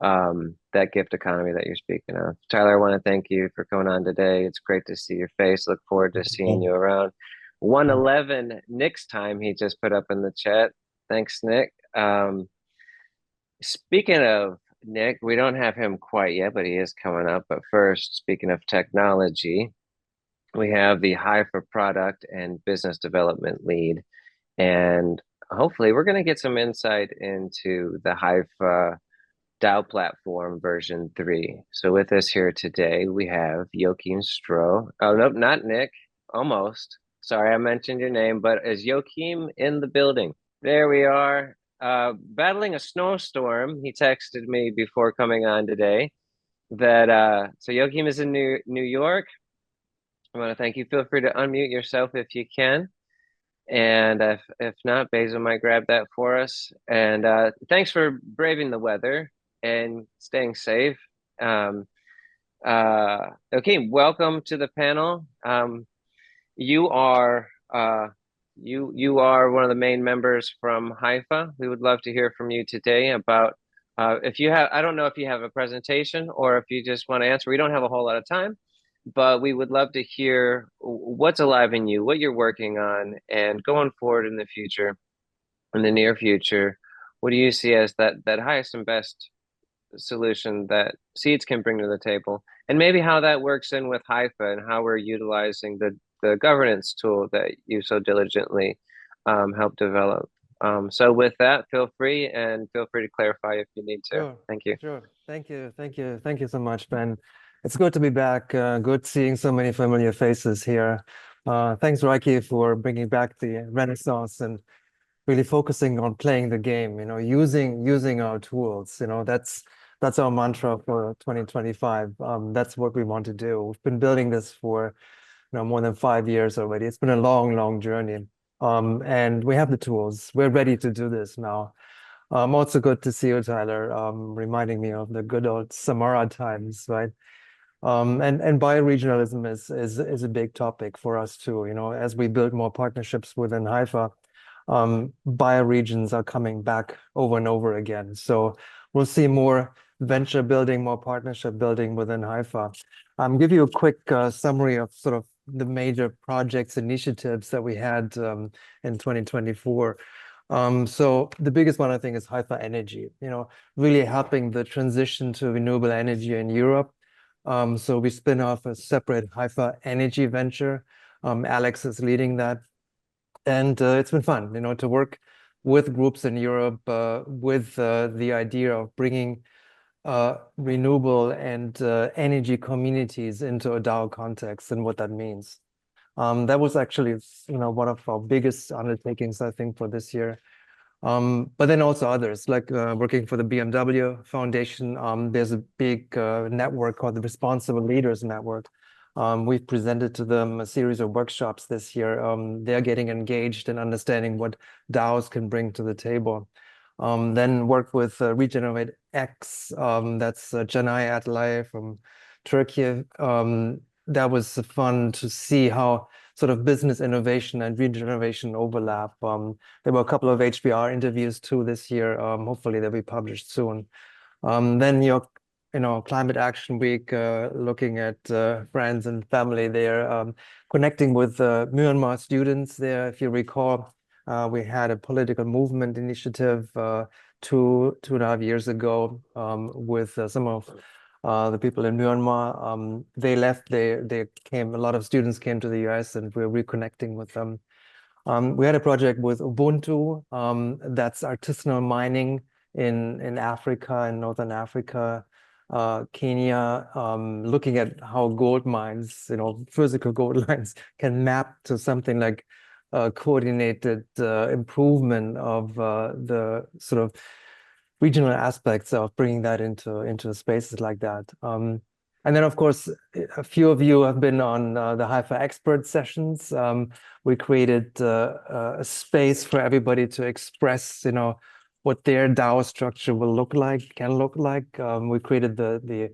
That gift economy that you're speaking of. Tyler, I want to thank you for coming on today. It's great to see your face. Look forward to seeing you around 1:11 Nick's time. He just put up in the chat. Thanks, Nick. Speaking of Nick, we don't have him quite yet, but he is coming up. But first, speaking of technology, we have the HIFA product and business development lead. And hopefully we're going to get some insight into the HIFA DAO platform version 3. So with us here today, we have Joachim Stroh. Oh, nope, not Nick. Almost. Sorry, I mentioned your name, but is Joachim in the building? There we are. Battling a snowstorm. He texted me before coming on today that, so Joachim is in New York. I want to thank you. Feel free to unmute yourself if you can. And if not, Basil might grab that for us. And thanks for braving the weather and staying safe. Okay, welcome to the panel. You are you are one of the main members from HIFA. We would love to hear from you today about if you have, I don't know if you have a presentation or if you just want to answer. We don't have a whole lot of time, but we would love to hear what's alive in you, what you're working on, and going forward in the future, in the near future, what do you see as that highest and best solution that SEEDS can bring to the table, and maybe how that works in with HIFA and how we're utilizing the governance tool that you so diligently helped develop. So with that, feel free to clarify if you need to. Sure. Thank you. Sure. Thank you so much, Ben. It's good to be back. Good seeing so many familiar faces here. Thanks, Rieki, for bringing back the Renaissance and really focusing on playing the game. Using our tools. That's our mantra for 2025. That's what we want to do. We've been building this for more than 5 years already. It's been a long journey. And we have the tools. We're ready to do this now. Also good to see you, Tyler, reminding me of the good old Samara times, right? And bioregionalism is a big topic for us too. As we build more partnerships within HIFA, bioregions are coming back over and over again. So we'll see more venture building, more partnership building within Haifa. Give you a quick summary of sort of the major projects, initiatives that we had in 2024. So the biggest one, I think, is Haifa Energy, really helping the transition to renewable energy in Europe. So we spin off a separate Haifa Energy venture. Alex is leading that. And it's been fun, to work with groups in Europe with the idea of bringing renewable and energy communities into a DAO context and what that means. That was actually, one of our biggest undertakings, I think, for this year. But then also others, like working for the BMW Foundation. There's a big network called the Responsible Leaders Network. We've presented to them a series of workshops this year. They're getting engaged in understanding what DAOs can bring to the table. Then work with Regenerate X, that's Janai Atlay from Turkey. That was fun to see how sort of business innovation and regeneration overlap. There were a couple of HBR interviews too this year. Hopefully they'll be published soon. Then your Climate Action Week, looking at friends and family there, connecting with Myanmar students there. If you recall, we had a political movement initiative 2.5 years ago with some of the people in Myanmar. They left, they came, a lot of students came to the US, and we're reconnecting with them. We had a project with Ubuntu, that's artisanal mining in Africa, in Northern Africa, Kenya, looking at how gold mines, physical gold mines can map to something like coordinated improvement of the sort of regional aspects of bringing that into spaces like that. And then, of course, a few of you have been on the Haifa expert sessions. We created a space for everybody to express, what their DAO structure will look like, can look like. We created the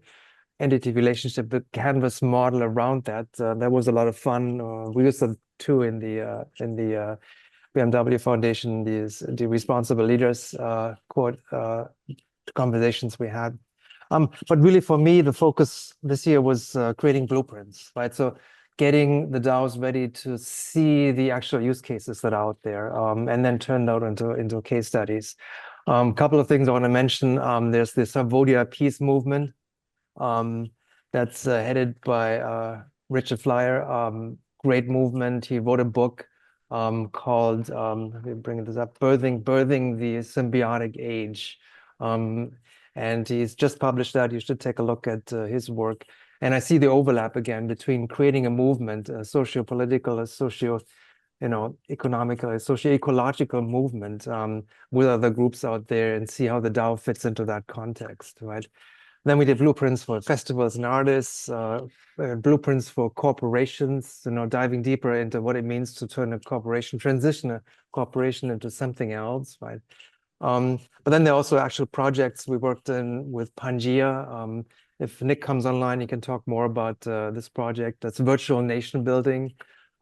entity relationship, the canvas model around that. That was a lot of fun. We used them too in the BMW Foundation, the responsible leaders conversations we had. But really, for me, the focus this year was creating blueprints, right? So getting the DAOs ready to see the actual use cases that are out there, and then turned out into case studies. Couple of things I want to mention. There's the Cambodia Peace Movement that's headed by Richard Flyer. Great movement. He wrote a book called, let me bring this up, Birthing the Symbiotic Age. And he's just published that. You should take a look at his work. And I see the overlap again between creating a movement, a socio-political, a economical, a socio-ecological movement with other groups out there, and see how the DAO fits into that context, right? Then we did blueprints for festivals and artists, blueprints for corporations, diving deeper into what it means to turn a corporation, transition a corporation into something else, right? But then there are also actual projects we worked in with Pangea. If Nick comes online, he can talk more about this project. That's virtual nation building.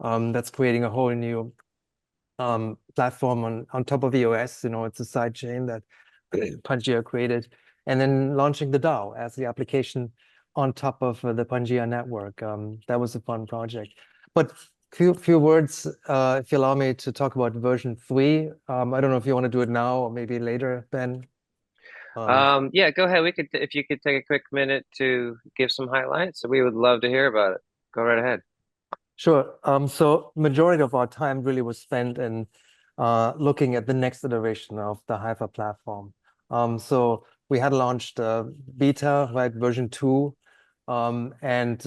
That's creating a whole new platform on top of EOS. It's a side chain that Pangea created. And then launching the DAO as the application on top of the Pangea network. That was a fun project. But few words, if you allow me to talk about version 3. I don't know if you want to do it now or maybe later, Ben. Yeah, go ahead. If you could take a quick minute to give some highlights, we would love to hear about it. Go right ahead. Sure. So majority of our time really was spent in looking at the next iteration of the Haifa platform. So we had launched beta, right, version 2, and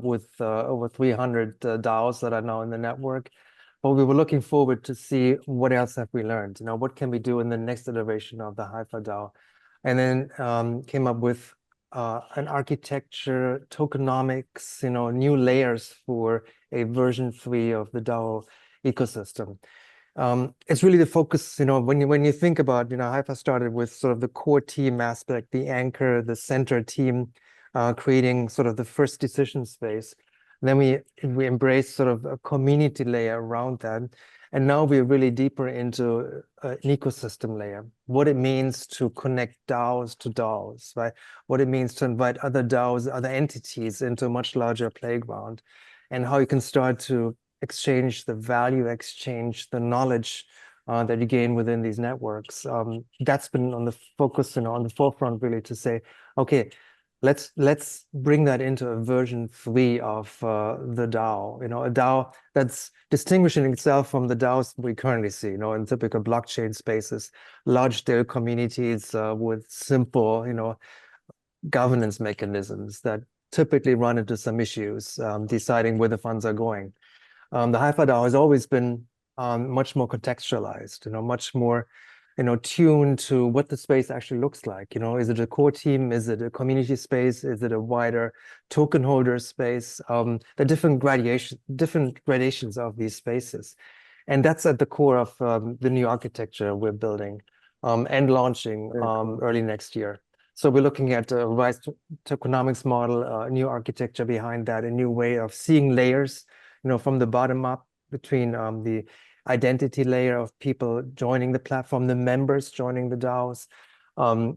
with over 300 DAOs that are now in the network. But we were looking forward to see what else have we learned. What can we do in the next iteration of the Haifa DAO? And then came up with an architecture, tokenomics, new layers for a version 3 of the DAO ecosystem. It's really the focus, when you think about, Haifa started with sort of the core team aspect, the anchor, the center team, creating sort of the first decision space. Then we embrace sort of a community layer around that. And now we're really deeper into an ecosystem layer, what it means to connect DAOs to DAOs, right? What it means to invite other DAOs, other entities into a much larger playground, and how you can start to exchange the value, exchange the knowledge that you gain within these networks. That's been on the focus and on the forefront really to say, okay, let's bring that into a version 3 of the DAO, a DAO that's distinguishing itself from the DAOs we currently see, in typical blockchain spaces, large scale communities with simple, governance mechanisms that typically run into some issues deciding where the funds are going. The HiFi DAO has always been much more contextualized, much more tuned to what the space actually looks like. Is it a core team? Is it a community space? Is it a wider token holder space? The different gradations of these spaces. And that's at the core of the new architecture we're building and launching early next year. So we're looking at a Weis tokenomics model, a new architecture behind that, a new way of seeing layers, from the bottom up between the identity layer of people joining the platform, the members joining the DAOs,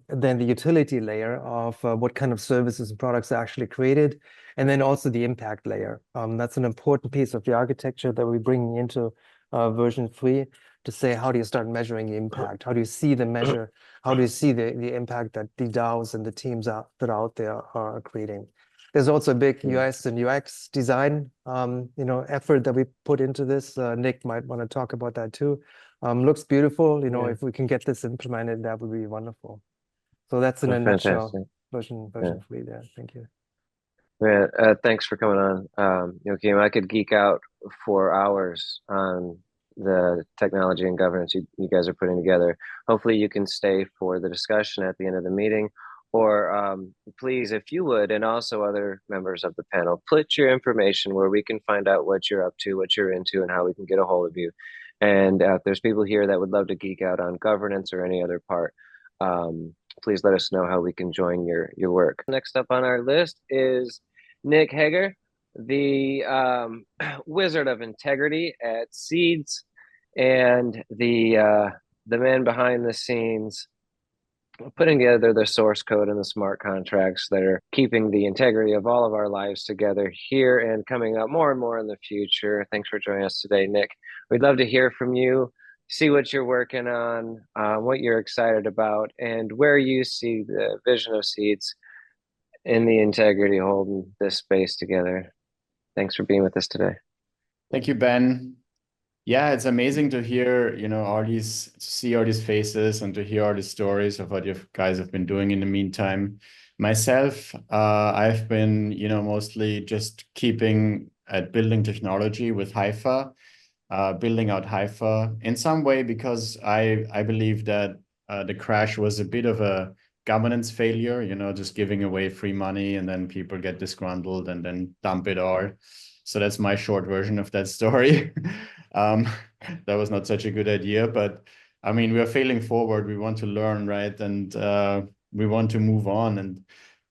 then the utility layer of what kind of services and products are actually created, and then also the impact layer. That's an important piece of the architecture that we're bringing into version 3 to say, how do you start measuring the impact? How do you see the measure? How do you see the impact that the DAOs and the teams that are out there are creating? There's also a big US and UX design, effort that we put into this. Nick might want to talk about that too. Looks beautiful. If we can get this implemented, that would be wonderful. So that's in a nutshell, version 3 there. Thank you. Yeah, thanks for coming on, Joachim. I could geek out for hours on the technology and governance you guys are putting together. Hopefully you can stay for the discussion at the end of the meeting. Or please, if you would, and also other members of the panel, put your information where we can find out what you're up to, what you're into, and how we can get a hold of you. And if there's people here that would love to geek out on governance or any other part, please let us know how we can join your work. Next up on our list is Nick Hager, the Wizard of Integrity at SEEDS, and the man behind the scenes putting together the source code and the smart contracts that are keeping the integrity of all of our lives together here and coming up more and more in the future. Thanks for joining us today, Nick. We'd love to hear from you, see what you're working on, what you're excited about, and where you see the vision of SEEDS in the integrity holding this space together. Thanks for being with us today. Thank you, Ben. Yeah, it's amazing to hear, see all these faces and to hear all the stories of what you guys have been doing in the meantime. Myself, I've been, mostly just keeping at building technology with HiFi, building out HiFi in some way, because I believe that the crash was a bit of a governance failure, just giving away free money and then people get disgruntled and then dump it all. So that's my short version of that story. That was not such a good idea, but I mean, we are failing forward. We want to learn, right? And we want to move on. And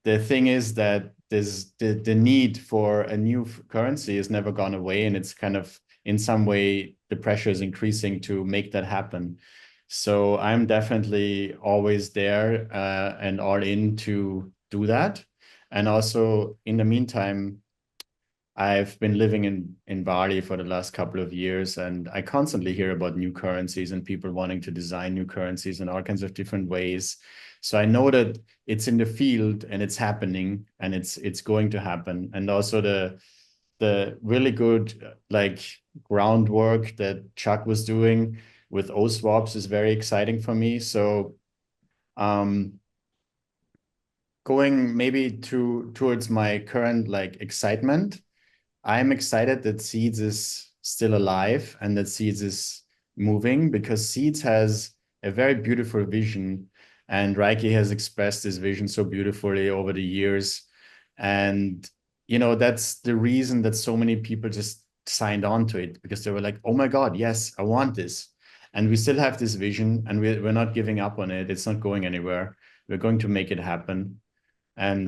the thing is that the need for a new currency has never gone away. And it's kind of, in some way, the pressure is increasing to make that happen. So I'm definitely always there and all in to do that. And also, in the meantime, I've been living in Bali for the last couple of years, and I constantly hear about new currencies and people wanting to design new currencies in all kinds of different ways. So I know that it's in the field and it's happening and it's going to happen. And also the really good groundwork that Chuck was doing with oSWAPs is very exciting for me. So going maybe towards my current excitement, I'm excited that SEEDS is still alive and that SEEDS is moving, because SEEDS has a very beautiful vision, and Rieki has expressed this vision so beautifully over the years. And, that's the reason that so many people just signed on to it, because they were like, oh my God, yes, I want this. And we still have this vision and we're not giving up on it. It's not going anywhere. We're going to make it happen. And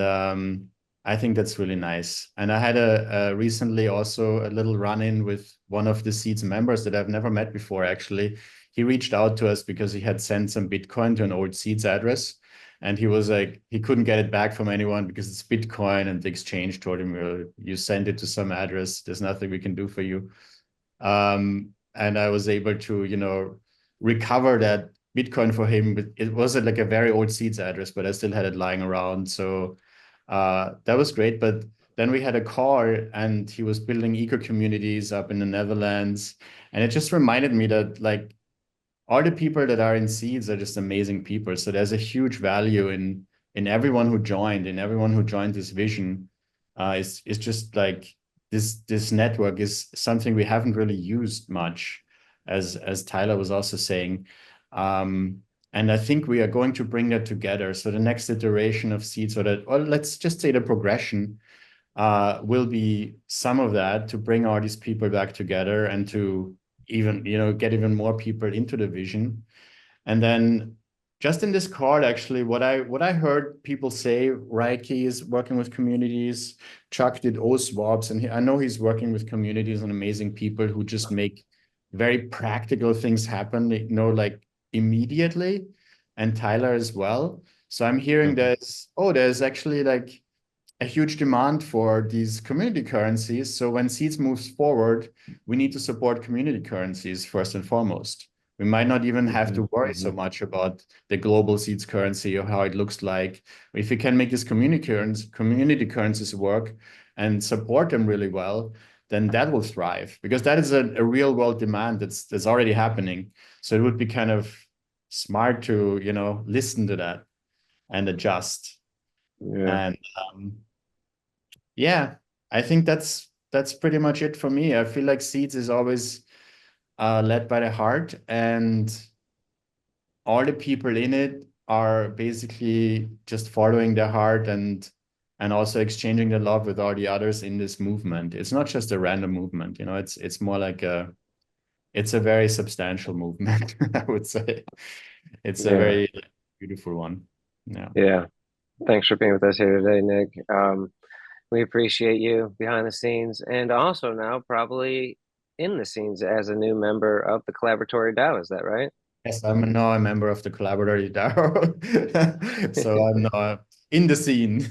I think that's really nice. And I had a recently also a little run-in with one of the Seeds members that I've never met before, actually. He reached out to us because he had sent some Bitcoin to an old Seeds address. And he was like, he couldn't get it back from anyone because it's Bitcoin, and the exchange told him, well, you send it to some address, there's nothing we can do for you. And I was able to, you know, recover that Bitcoin for him. But it wasn't like a very old Seeds address, but I still had it lying around. So that was great. But then we had a call, and he was building eco communities up in the Netherlands. And it just reminded me that, like, all the people that are in Seeds are just amazing people. So there's a huge value in everyone who joined, this vision. It's just like this network is something we haven't really used much, as Tyler was also saying. And I think we are going to bring that together. So the next iteration of Seeds, or let's just say the progression, will be some of that, to bring all these people back together and to even, you know, get even more people into the vision. And then just in this call, actually, what I heard people say, Rieki is working with communities, Chuck did oSWAPs, and I know he's working with communities and amazing people who just make very practical things happen, you know, like immediately, and Tyler as well. So I'm hearing there's actually like a huge demand for these community currencies. So when Seeds moves forward, we need to support community currencies first and foremost. We might not even have to worry so much about the global Seeds currency or how it looks like. If we can make these community currencies work and support them really well, then that will thrive, because that is a real world demand that's already happening. So it would be kind of smart to, you know, listen to that and adjust. Yeah. And yeah, I think that's pretty much it for me. I feel like Seeds is always led by the heart, and all the people in it are basically just following their heart and also exchanging the love with all the others in this movement. It's not just a random movement, you know, it's more like it's a very substantial movement, I would say. It's a very beautiful one. Yeah. Thanks for being with us here today, Nick. We appreciate you behind the scenes, and also now probably in the scenes as a new member of the Collaboratory DAO. Is that right? Yes, I'm now a member of the Collaboratory DAO. So I'm now in the scene.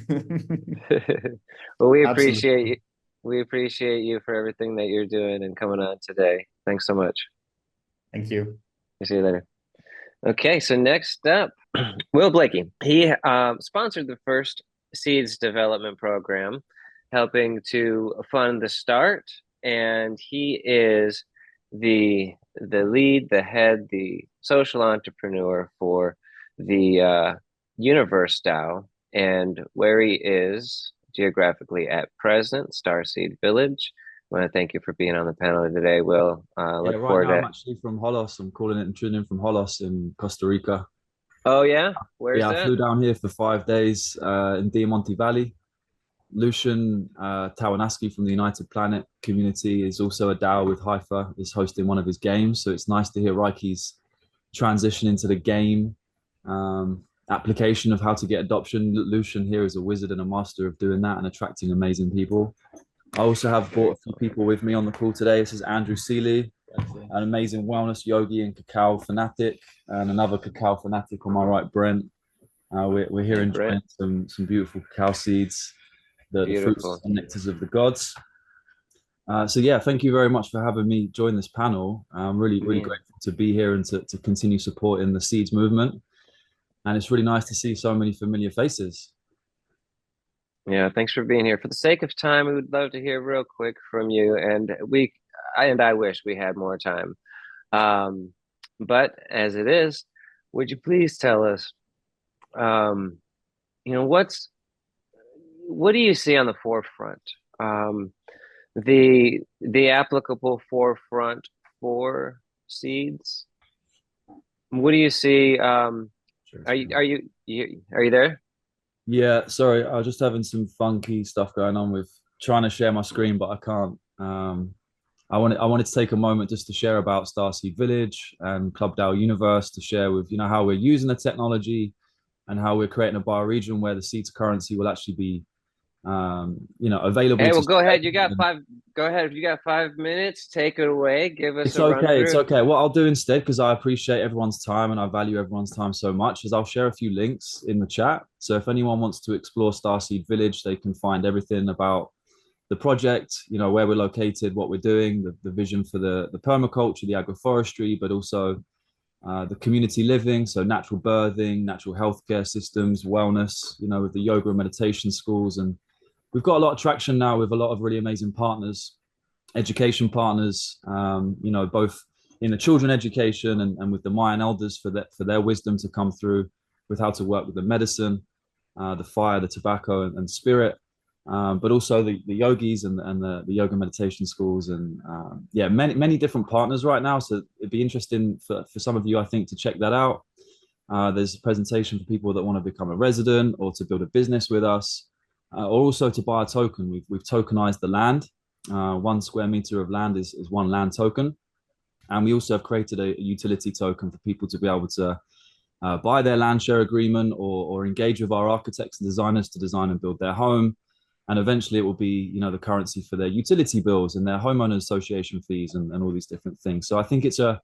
Well, we appreciate you. We appreciate you for everything that you're doing and coming on today. Thanks so much. Thank you. See you later. Okay, so next up, Will Blakey. He sponsored the first Seeds development program, helping to fund the start, and he is the lead, the head, the social entrepreneur for the Universe DAO, and where he is geographically at present, Starseed Village. I want to thank you for being on the panel today, Will. Look forward right now I'm actually from Holos. I'm calling it and tuning in from Holos in Costa Rica. Oh, yeah? Where's that? I flew down here for 5 days in Diamante Valley. Lucian Tawanaski from the United Planet community is also a DAO with Haifa, is hosting one of his games. So it's nice to hear Rieke's transition into the game application of how to get adoption. Lucian here is a wizard and a master of doing that and attracting amazing people. I also have brought a few people with me on the call today. This is Andrew Seeley, an amazing wellness yogi and cacao fanatic, and another cacao fanatic on my right, Brent. We're here enjoying some beautiful cacao seeds, the fruits and nectars of the gods. So yeah, thank you very much for having me join this panel. I'm really grateful to be here and to continue supporting the Seeds movement. And it's really nice to see so many familiar faces. Yeah, thanks for being here. For the sake of time, we would love to hear real quick from you, and I wish we had more time. But as it is, would you please tell us, you know, what do you see on the forefront? The applicable forefront for Seeds. What do you see? Are you there? Yeah, sorry, I was just having some funky stuff going on with trying to share my screen, but I can't. I wanted to take a moment just to share about Starseed Village and Club DAO Universe, to share with, you know, how we're using the technology and how we're creating a bioregion where the Seeds currency will actually be available. Hey, to well, go ahead. You share. got five. Go ahead. If you got 5 minutes, take it away. Give us It's a run okay. through. It's okay. What I'll do instead, because I appreciate everyone's time and I value everyone's time so much, is I'll share a few links in the chat. So if anyone wants to explore Starseed Village, they can find everything about the project, where we're located, what we're doing, the vision for the permaculture, the agroforestry, but also the community living, so natural birthing, natural healthcare systems, wellness, with the yoga and meditation schools. And we've got a lot of traction now with a lot of really amazing partners, education partners, both in the children education and with the Mayan elders for their wisdom to come through with how to work with the medicine, the fire, the tobacco and spirit, but also the yogis and the yoga meditation schools and many different partners right now. So it'd be interesting for some of you, I think, to check that out. There's a presentation for people that want to become a resident or to build a business with us, or also to buy a token. We've tokenized the land. 1 square meter of land is 1 land token. And we also have created a utility token for people to be able to buy their land share agreement or engage with our architects and designers to design and build their home. And eventually it will be, the currency for their utility bills and their homeowner association fees and all these different things. So I think it's a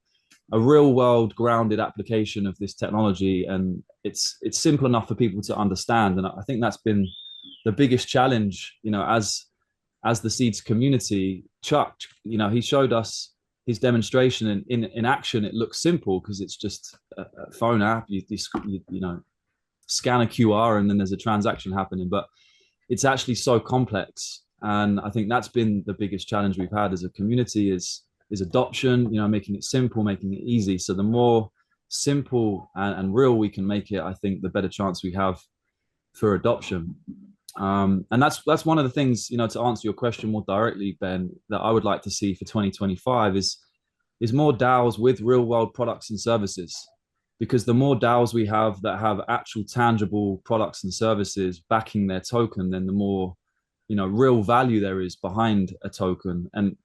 real world grounded application of this technology, and it's simple enough for people to understand. And I think that's been the biggest challenge, as the Seeds community. Chuck, he showed us his demonstration, and in action it looks simple because it's just a phone app. You scan a QR and then there's a transaction happening, but it's actually so complex. And I think that's been the biggest challenge we've had as a community is adoption, making it simple, making it easy. So the more simple and real we can make it, I think the better chance we have for adoption. And that's one of the things, to answer your question more directly, Ben, that I would like to see for 2025 is more DAOs with real world products and services. Because the more DAOs we have that have actual tangible products and services backing their token, then the more, real value there is behind a token. And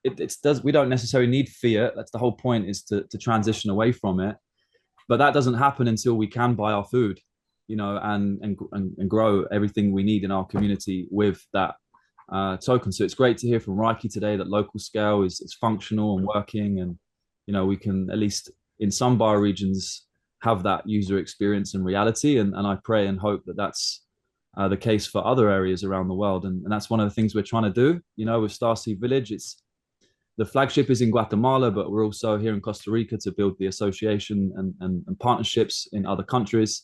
we don't necessarily need fiat. That's the whole point, is to transition away from it. But that doesn't happen until we can buy our food, and grow everything we need in our community with that token. So it's great to hear from Rieki today that LocalScale is functional and working, and we can at least in some bioregions have that user experience and reality. And I pray and hope that that's the case for other areas around the world. And that's one of the things we're trying to do, with Starseed Village. The flagship is in Guatemala, but we're also here in Costa Rica to build the association and partnerships in other countries.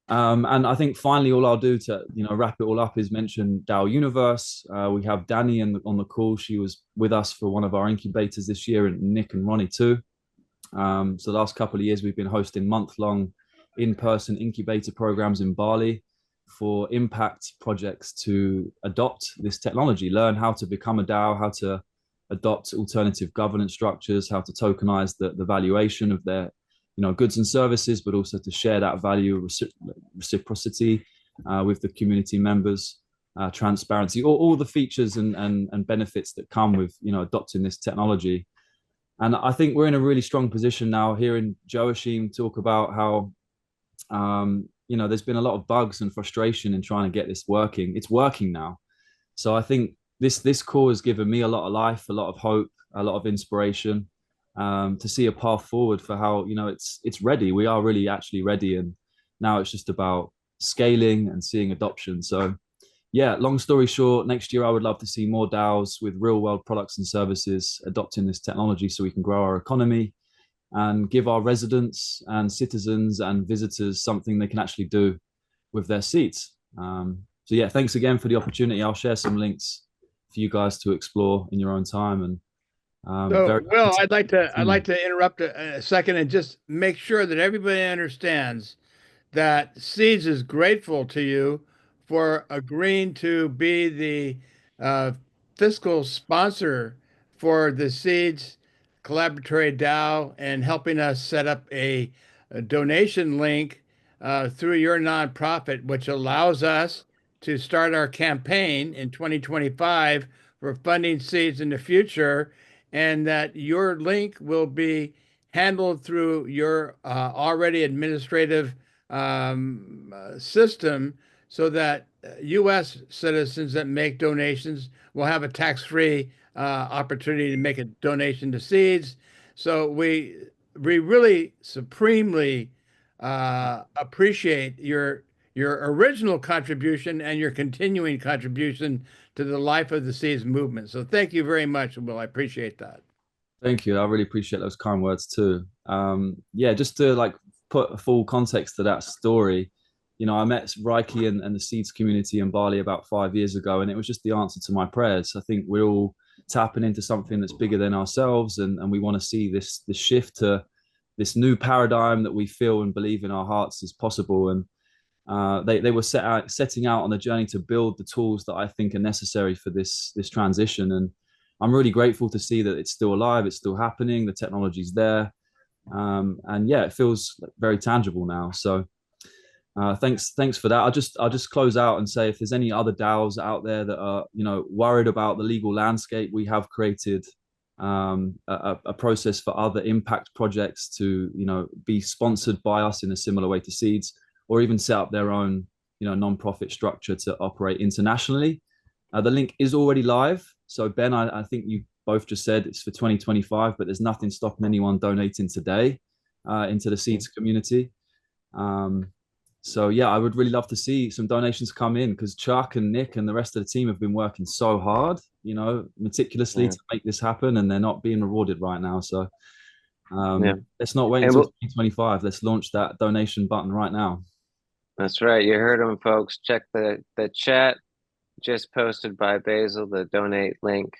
And I think finally, all I'll do to wrap it all up is mention DAO Universe. We have Danny on the call. She was with us for one of our incubators this year, and Nick and Ronnie too. So the last couple of years, we've been hosting month-long in-person incubator programs in Bali for impact projects to adopt this technology, learn how to become a DAO, how to adopt alternative governance structures, how to tokenize the valuation of their goods and services, but also to share that value, reciprocity with the community members, transparency, all the features and benefits that come with adopting this technology. And I think we're in a really strong position now, hearing Joachim talk about how, there's been a lot of bugs and frustration in trying to get this working. It's working now. So I think this call has given me a lot of life, a lot of hope, a lot of inspiration, to see a path forward for how, it's ready. We are really actually ready. And now it's just about scaling and seeing adoption. So yeah, long story short, next year I would love to see more DAOs with real world products and services adopting this technology so we can grow our economy and give our residents and citizens and visitors something they can actually do with their seats. So yeah, thanks again for the opportunity. I'll share some links for you guys to explore in your own time. And Will, I'd like to interrupt a second and just make sure that everybody understands that Seeds is grateful to you for agreeing to be the fiscal sponsor for the Seeds Collaboratory DAO and helping us set up a donation link through your nonprofit, which allows us to start our campaign in 2025 for funding Seeds in the future, and that your link will be handled through your already administrative system, so that U.S. citizens that make donations will have a tax-free opportunity to make a donation to SEEDS. So we really supremely appreciate your original contribution and your continuing contribution to the life of the SEEDS movement. So thank you very much, Will. I appreciate that. Thank you. I really appreciate those kind words too. Yeah, just to like put a full context to that story, you know, I met Rieki and the SEEDS community in Bali about 5 years ago, and it was just the answer to my prayers. I think we're all tapping into something that's bigger than ourselves, and we want to see this shift to this new paradigm that we feel and believe in our hearts is possible. And they were setting out on a journey to build the tools that I think are necessary for this transition. And I'm really grateful to see that it's still alive, it's still happening, the technology's there, and yeah, it feels very tangible now. So thanks for that. I'll just close out and say, if there's any other DAOs out there that are, you know, worried about the legal landscape, we have created a process for other impact projects to, you know, be sponsored by us in a similar way to SEEDS, or even set up their own, you know, non-profit structure to operate internationally. The link is already live. So Ben, I think you both just said it's for 2025, but there's nothing stopping anyone donating today into the SEEDS community. So yeah, I would really love to see some donations come in, because Chuck and Nick and the rest of the team have been working so hard, you know, meticulously to make this happen, and they're not being rewarded right now. So let's not wait until 2025. Let's launch that donation button right now. That's right. You heard them, folks. Check the chat just posted by Basil, the donate link.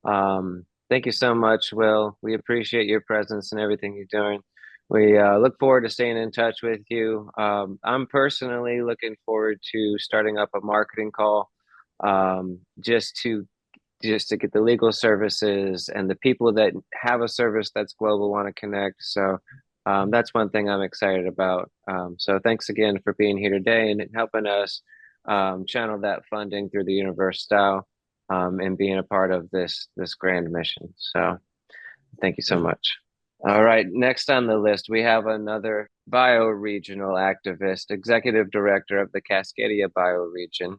Thank you so much, Will. We appreciate your presence and everything you're doing. We look forward to staying in touch with you. I'm personally looking forward to starting up a marketing call, just to get the legal services and the people that have a service that's global want to connect. So that's one thing I'm excited about. So thanks again for being here today and helping us channel that funding through the Universe DAO, and being a part of this grand mission. So thank you so much. All right, next on the list, we have another bioregional activist, executive director of the Cascadia bioregion,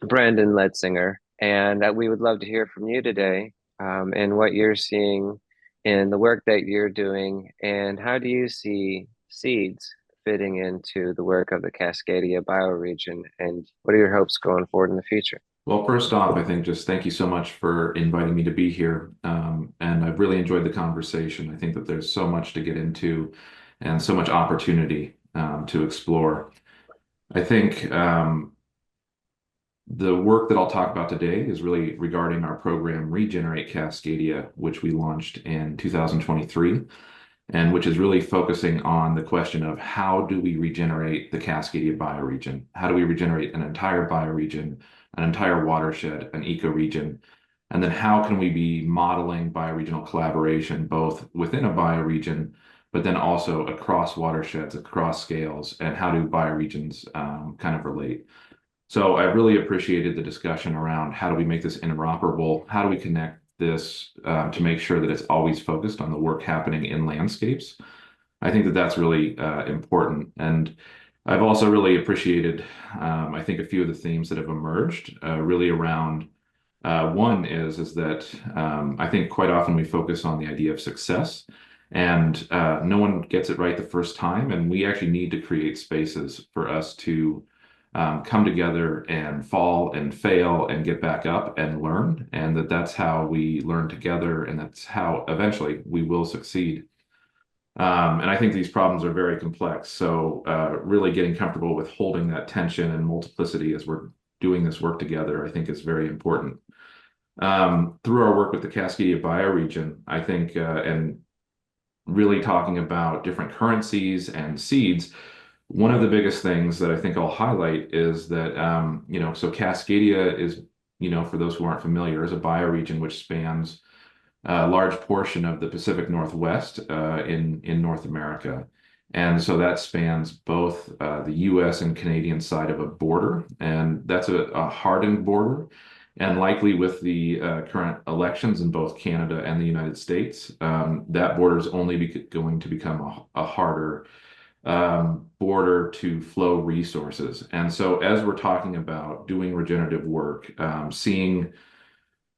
Brandon Letzinger. And we would love to hear from you today, and what you're seeing in the work that you're doing, and how do you see SEEDS fitting into the work of the Cascadia bioregion, and what are your hopes going forward in the future? Well, first off, I think just thank you so much for inviting me to be here. And I've really enjoyed the conversation. I think that there's so much to get into and so much opportunity to explore. I think the work that I'll talk about today is really regarding our program Regenerate Cascadia, which we launched in 2023, and which is really focusing on the question of how do we regenerate the Cascadia bioregion? How do we regenerate an entire bioregion, an entire watershed, an ecoregion? And then how can we be modeling bioregional collaboration, both within a bioregion, but then also across watersheds, across scales, and how do bioregions kind of relate? So I really appreciated the discussion around how do we make this interoperable? How do we connect this to make sure that it's always focused on the work happening in landscapes? I think that that's really important. And I've also really appreciated, I think, a few of the themes that have emerged really around, one is that I think quite often we focus on the idea of success, and no one gets it right the first time. And we actually need to create spaces for us to come together and fall and fail and get back up and learn, and that's how we learn together, and that's how eventually we will succeed. And I think these problems are very complex, so really getting comfortable with holding that tension and multiplicity as we're doing this work together, I think, is very important. Through our work with the Cascadia bioregion, I think, and really talking about different currencies and SEEDS, one of the biggest things that I think I'll highlight is that, so Cascadia is, for those who aren't familiar, is a bioregion which spans a large portion of the Pacific Northwest in North America. And so that spans both the US and Canadian side of a border, and that's a hardened border. And likely with the current elections in both Canada and the United States, that border is only going to become a harder border to flow resources. And so as we're talking about doing regenerative work, seeing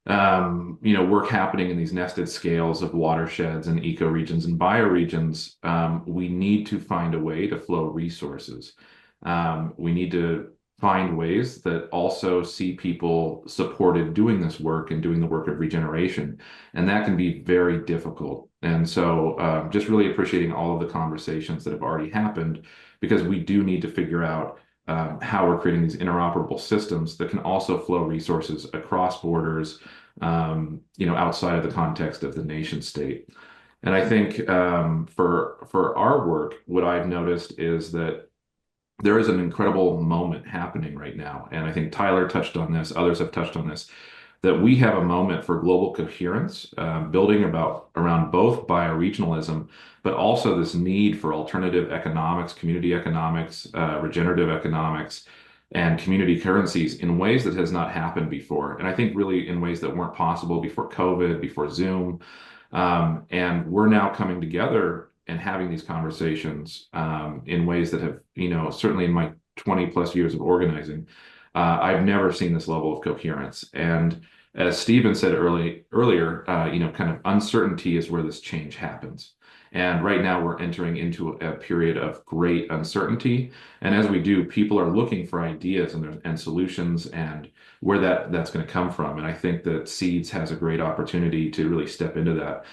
work happening in these nested scales of watersheds and ecoregions and bioregions, we need to find a way to flow resources. We need to find ways that also see people supported doing this work and doing the work of regeneration. And that can be very difficult. And so just really appreciating all of the conversations that have already happened, because we do need to figure out how we're creating these interoperable systems that can also flow resources across borders, outside of the context of the nation state. And I think for our work, what I've noticed is that there is an incredible moment happening right now. And I think Tyler touched on this, others have touched on this, that we have a moment for global coherence, building around both bioregionalism, but also this need for alternative economics, community economics, regenerative economics, and community currencies in ways that has not happened before. And I think really in ways that weren't possible before COVID, before Zoom. And we're now coming together and having these conversations in ways that have, certainly in my 20 plus years of organizing, I've never seen this level of coherence. And as Stephen said earlier, kind of uncertainty is where this change happens. And right now we're entering into a period of great uncertainty. And as we do, people are looking for ideas and solutions and where that's going to come from. And I think that SEEDS has a great opportunity to really step into that.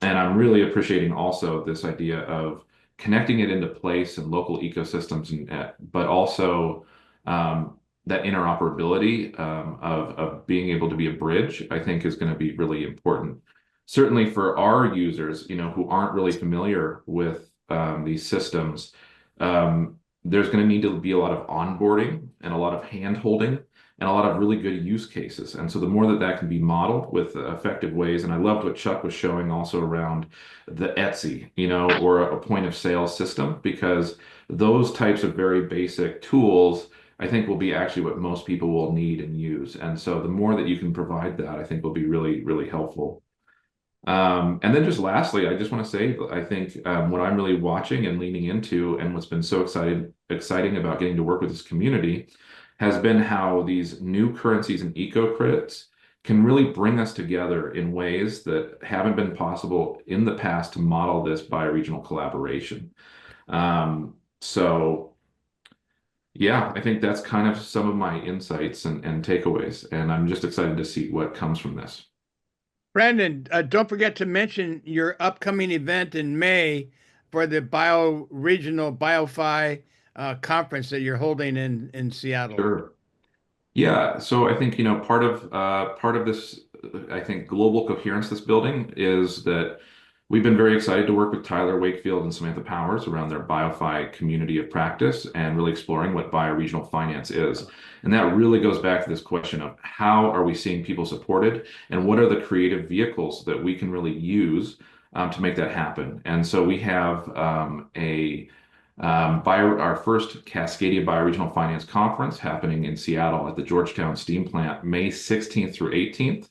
And I'm really appreciating also this idea of connecting it into place and local ecosystems, but also that interoperability of being able to be a bridge, I think is going to be really important. Certainly for our users, who aren't really familiar with these systems, there's going to need to be a lot of onboarding and a lot of hand-holding and a lot of really good use cases. And so the more that can be modeled with effective ways, and I loved what Chuck was showing also around the Etsy, or a point of sale system, because those types of very basic tools, I think, will be actually what most people will need and use. And so the more that you can provide that, I think will be really, really helpful. And then just lastly, I just want to say, I think what I'm really watching and leaning into, and what's been so exciting about getting to work with this community, has been how these new currencies and eco credits can really bring us together in ways that haven't been possible in the past to model this bioregional collaboration. So yeah, I think that's kind of some of my insights and takeaways, and I'm just excited to see what comes from this. Brandon, don't forget to mention your upcoming event in May for the Bioregional BioFI conference that you're holding in Seattle. Sure. Yeah, so I think part of this, I think, global coherence that's building is that we've been very excited to work with Tyler, Wakefield, and Samantha Powers around their BioFi community of practice and really exploring what bioregional finance is. And that really goes back to this question of how are we seeing people supported and what are the creative vehicles that we can really use to make that happen. And so we have our first Cascadia Bioregional Finance Conference happening in Seattle at the Georgetown Steam Plant, May 16th through 18th.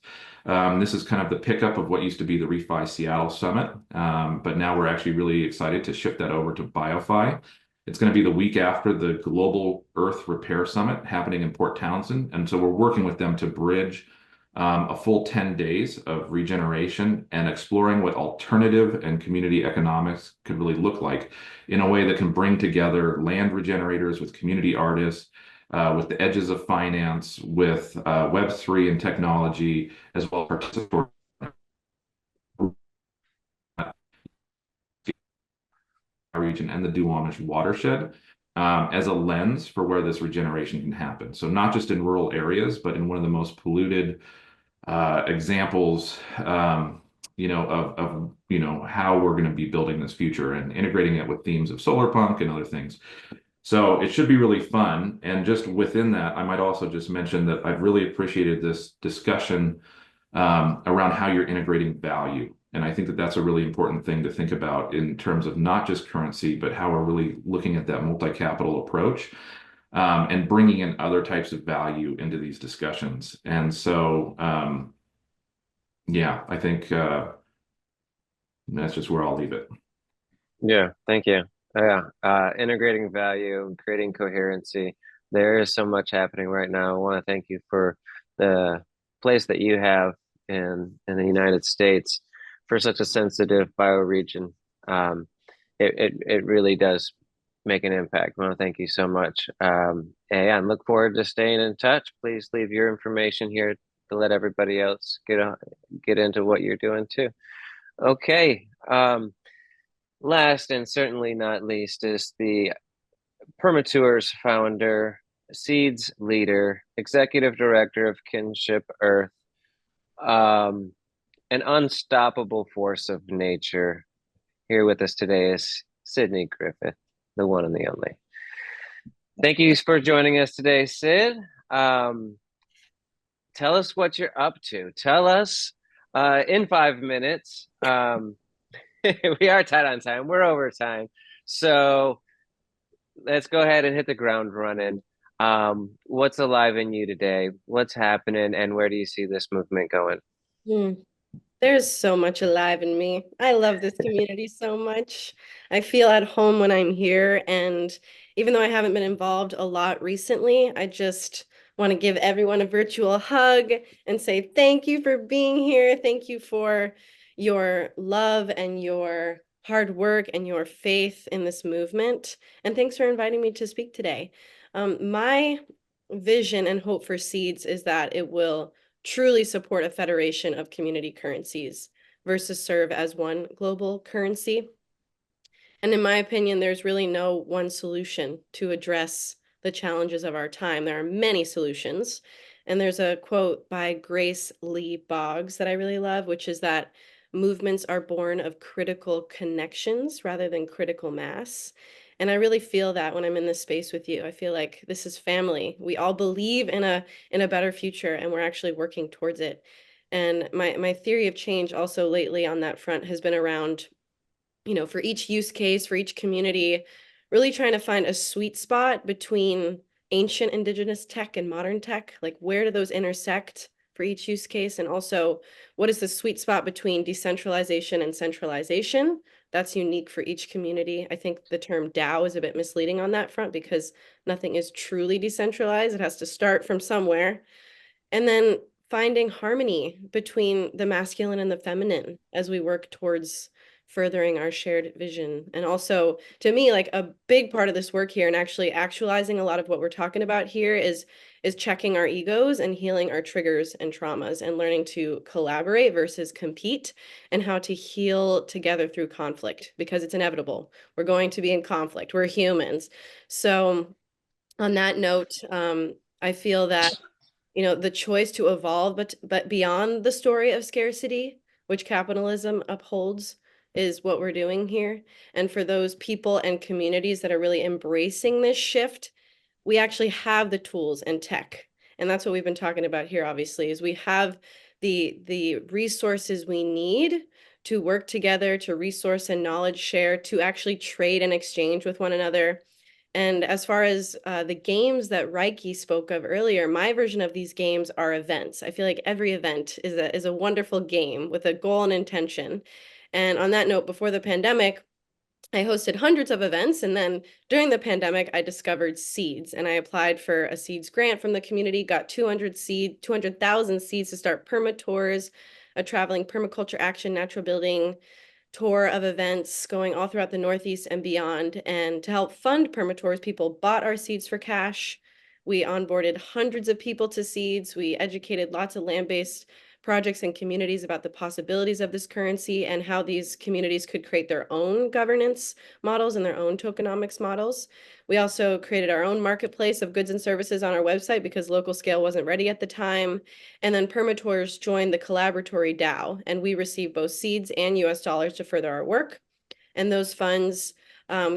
This is kind of the pickup of what used to be the ReFi Seattle Summit, but now we're actually really excited to shift that over to BioFi. It's going to be the week after the Global Earth Repair Summit happening in Port Townsend, and so we're working with them to bridge a full 10 days of regeneration and exploring what alternative and community economics could really look like in a way that can bring together land regenerators with community artists, with the edges of finance, with Web3 and technology, as well as participatory region and the Duwamish watershed as a lens for where this regeneration can happen. So not just in rural areas, but in one of the most polluted examples, of how we're going to be building this future and integrating it with themes of solar punk and other things. So it should be really fun. And just within that, I might also just mention that I've really appreciated this discussion around how you're integrating value. And I think that that's a really important thing to think about in terms of not just currency, but how we're really looking at that multi-capital approach and bringing in other types of value into these discussions. And so, I think that's just where I'll leave it. Yeah, thank you. Integrating value, creating coherency. There is so much happening right now. I want to thank you for the place that you have in the United States for such a sensitive bioregion. It really does make an impact. I want to thank you so much. And look forward to staying in touch. Please leave your information here to let everybody else get into what you're doing too. Okay. Last and certainly not least is the Permatours founder, Seeds leader, executive director of Kinship Earth, an unstoppable force of nature. Here with us today is Sydney Griffith, the one and the only. Thank you for joining us today, Sid. Tell us what you're up to. Tell us in 5 minutes. We are tight on time. We're over time. So let's go ahead and hit the ground running. What's alive in you today? What's happening? And where do you see this movement going? There's so much alive in me. I love this community so much. I feel at home when I'm here. And even though I haven't been involved a lot recently, I just want to give everyone a virtual hug and say thank you for being here. Thank you for your love and your hard work and your faith in this movement. And thanks for inviting me to speak today. My vision and hope for SEEDS is that it will truly support a federation of community currencies versus serve as one global currency. And in my opinion, there's really no one solution to address the challenges of our time. There are many solutions. And there's a quote by Grace Lee Boggs that I really love, which is that movements are born of critical connections rather than critical mass. And I really feel that when I'm in this space with you. I feel like this is family. We all believe in a better future, and we're actually working towards it. And my theory of change also lately on that front has been around, for each use case, for each community, really trying to find a sweet spot between ancient indigenous tech and modern tech. Like, where do those intersect for each use case? And also, what is the sweet spot between decentralization and centralization? That's unique for each community. I think the term DAO is a bit misleading on that front because nothing is truly decentralized. It has to start from somewhere. And then finding harmony between the masculine and the feminine as we work towards furthering our shared vision. And also, to me, like a big part of this work here and actually actualizing a lot of what we're talking about here is checking our egos and healing our triggers and traumas and learning to collaborate versus compete and how to heal together through conflict, because it's inevitable. We're going to be in conflict. We're humans. So on that note, I feel that, the choice to evolve, but beyond the story of scarcity, which capitalism upholds, is what we're doing here. And for those people and communities that are really embracing this shift, we actually have the tools and tech. And that's what we've been talking about here, obviously, is we have the resources we need to work together, to resource and knowledge share, to actually trade and exchange with one another. And as far as the games that Rieki spoke of earlier, my version of these games are events. I feel like every event is a wonderful game with a goal and intention. And on that note, before the pandemic, I hosted hundreds of events. And then during the pandemic, I discovered SEEDS, and I applied for a SEEDS grant from the community, got 200,000 seeds to start permatours, a traveling permaculture action, natural building tour of events going all throughout the Northeast and beyond. And to help fund permatours, people bought our seeds for cash. We onboarded hundreds of people to SEEDS. We educated lots of land-based projects and communities about the possibilities of this currency and how these communities could create their own governance models and their own tokenomics models. We also created our own marketplace of goods and services on our website because LocalScale wasn't ready at the time. And then Permatours joined the collaboratory DAO, and we received both seeds and US dollars to further our work. And those funds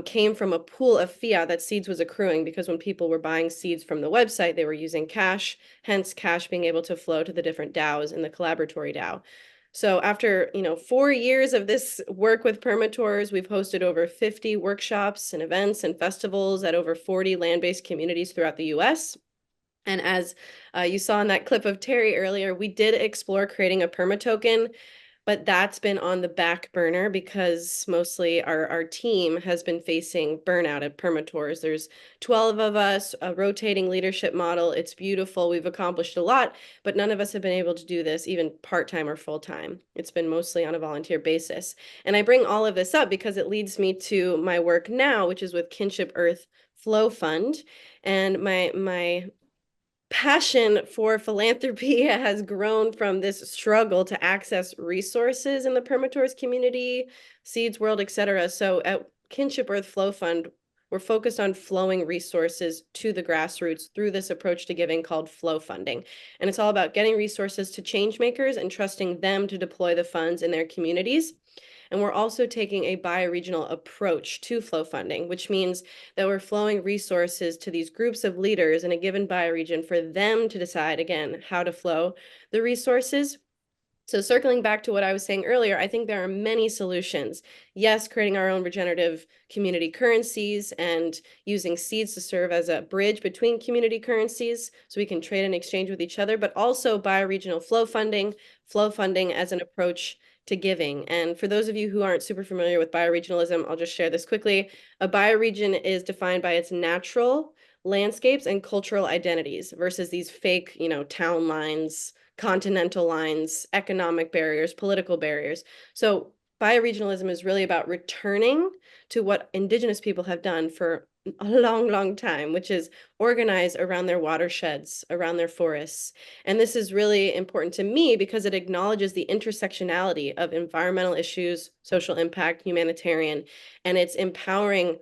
came from a pool of fiat that SEEDS was accruing, because when people were buying seeds from the website, they were using cash, hence cash being able to flow to the different DAOs in the collaboratory DAO. So after 4 years of this work with Permatours, we've hosted over 50 workshops and events and festivals at over 40 land-based communities throughout the US. And as you saw in that clip of Terry earlier, we did explore creating a permatoken, but that's been on the back burner because mostly our team has been facing burnout at Permatours. There's 12 of us, a rotating leadership model. It's beautiful. We've accomplished a lot, but none of us have been able to do this even part-time or full-time. It's been mostly on a volunteer basis. And I bring all of this up because it leads me to my work now, which is with Kinship Earth Flow Fund. And my passion for philanthropy has grown from this struggle to access resources in the Permatours community, Seeds World, etc. So at Kinship Earth Flow Fund, we're focused on flowing resources to the grassroots through this approach to giving called flow funding. And it's all about getting resources to change makers and trusting them to deploy the funds in their communities. And we're also taking a bioregional approach to flow funding, which means that we're flowing resources to these groups of leaders in a given bioregion for them to decide, again, how to flow the resources. So circling back to what I was saying earlier, I think there are many solutions. Yes, creating our own regenerative community currencies and using seeds to serve as a bridge between community currencies so we can trade and exchange with each other, but also bioregional flow funding as an approach to giving. And for those of you who aren't super familiar with bioregionalism, I'll just share this quickly. A bioregion is defined by its natural landscapes and cultural identities versus these fake, town lines, continental lines, economic barriers, political barriers. So bioregionalism is really about returning to what indigenous people have done for a long, long time, which is organize around their watersheds, around their forests. And this is really important to me because it acknowledges the intersectionality of environmental issues, social impact, humanitarian, and it's empowering,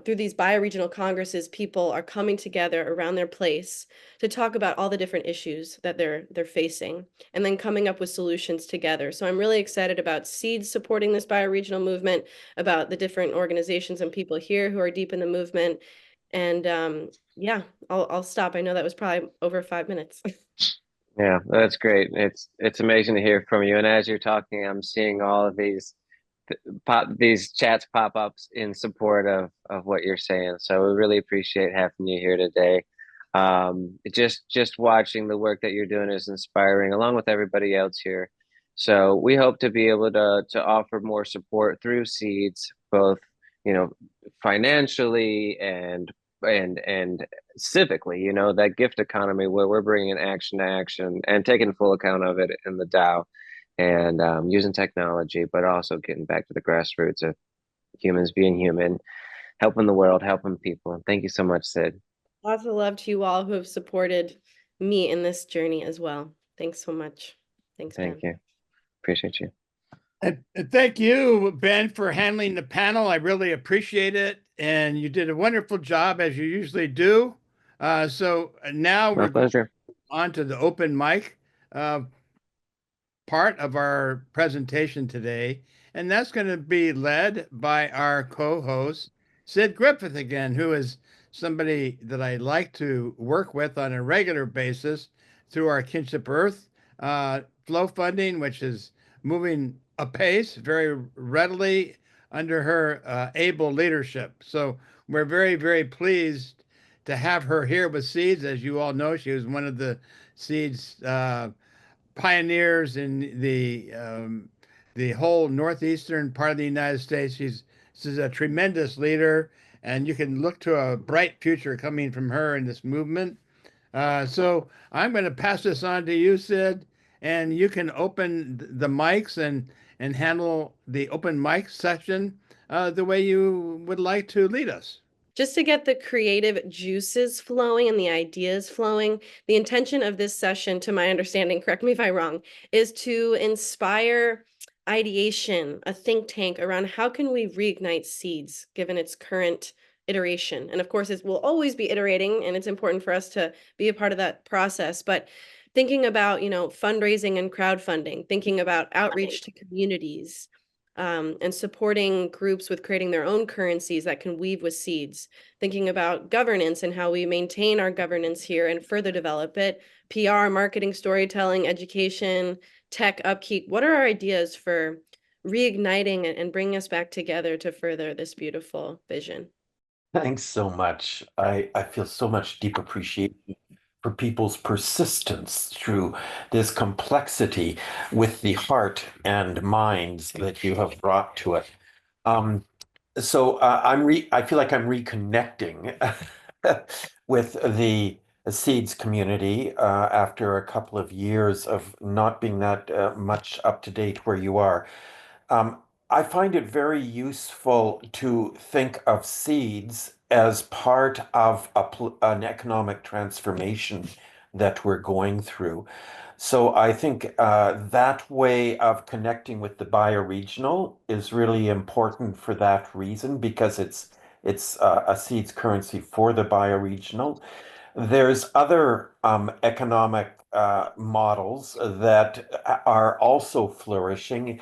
through these bioregional congresses, people are coming together around their place to talk about all the different issues that they're facing and then coming up with solutions together. So I'm really excited about Seeds supporting this bioregional movement, about the different organizations and people here who are deep in the movement. And yeah, I'll stop. I know that was probably over 5 minutes. Yeah, that's great. It's amazing to hear from you. And as you're talking, I'm seeing all of these chats pop ups in support of what you're saying. So we really appreciate having you here today. Just watching the work that you're doing is inspiring, along with everybody else here. So we hope to be able to offer more support through Seeds, both financially and civically. That gift economy where we're bringing action to action and taking full account of it in the DAO. And using technology, but also getting back to the grassroots of humans being human, helping the world, helping people. And thank you so much, Sid. Lots of love to you all who have supported me in this journey as well. Thanks so much. Thanks, Ben. Thank you. Appreciate you. And thank you, Ben, for handling the panel. I really appreciate it. And you did a wonderful job, as you usually do. So now My pleasure. On to the open mic part of our presentation today, and that's going to be led by our co-host, Sid Griffith again, who is somebody that I like to work with on a regular basis through our Kinship Earth flow funding, which is moving apace very readily under her able leadership. So we're very, very pleased to have her here with Seeds. As you all know, she was one of the Seeds pioneers in the whole northeastern part of the United States. She's a tremendous leader, and you can look to a bright future coming from her in this movement. So I'm going to pass this on to you, Sid, and you can open the mics and handle the open mic session the way you would like to lead us. Just to get the creative juices flowing and the ideas flowing, the intention of this session, to my understanding, correct me if I'm wrong, is to inspire ideation, a think tank around how can we reignite Seeds given its current iteration. And of course, it will always be iterating, and it's important for us to be a part of that process. But thinking about, fundraising and crowdfunding, thinking about outreach to communities, and supporting groups with creating their own currencies that can weave with Seeds, thinking about governance and how we maintain our governance here and further develop it, PR, marketing, storytelling, education, tech upkeep. What are our ideas for reigniting and bringing us back together to further this beautiful vision? Thanks so much. I feel so much deep appreciation for people's persistence through this complexity with the heart and minds that you have brought to it. So I feel like I'm reconnecting with the SEEDS community after a couple of years of not being that much up to date where you are. I find it very useful to think of SEEDS as part of an economic transformation that we're going through. So I think that way of connecting with the bioregional is really important for that reason, because it's a SEEDS currency for the bioregional. There's other economic models that are also flourishing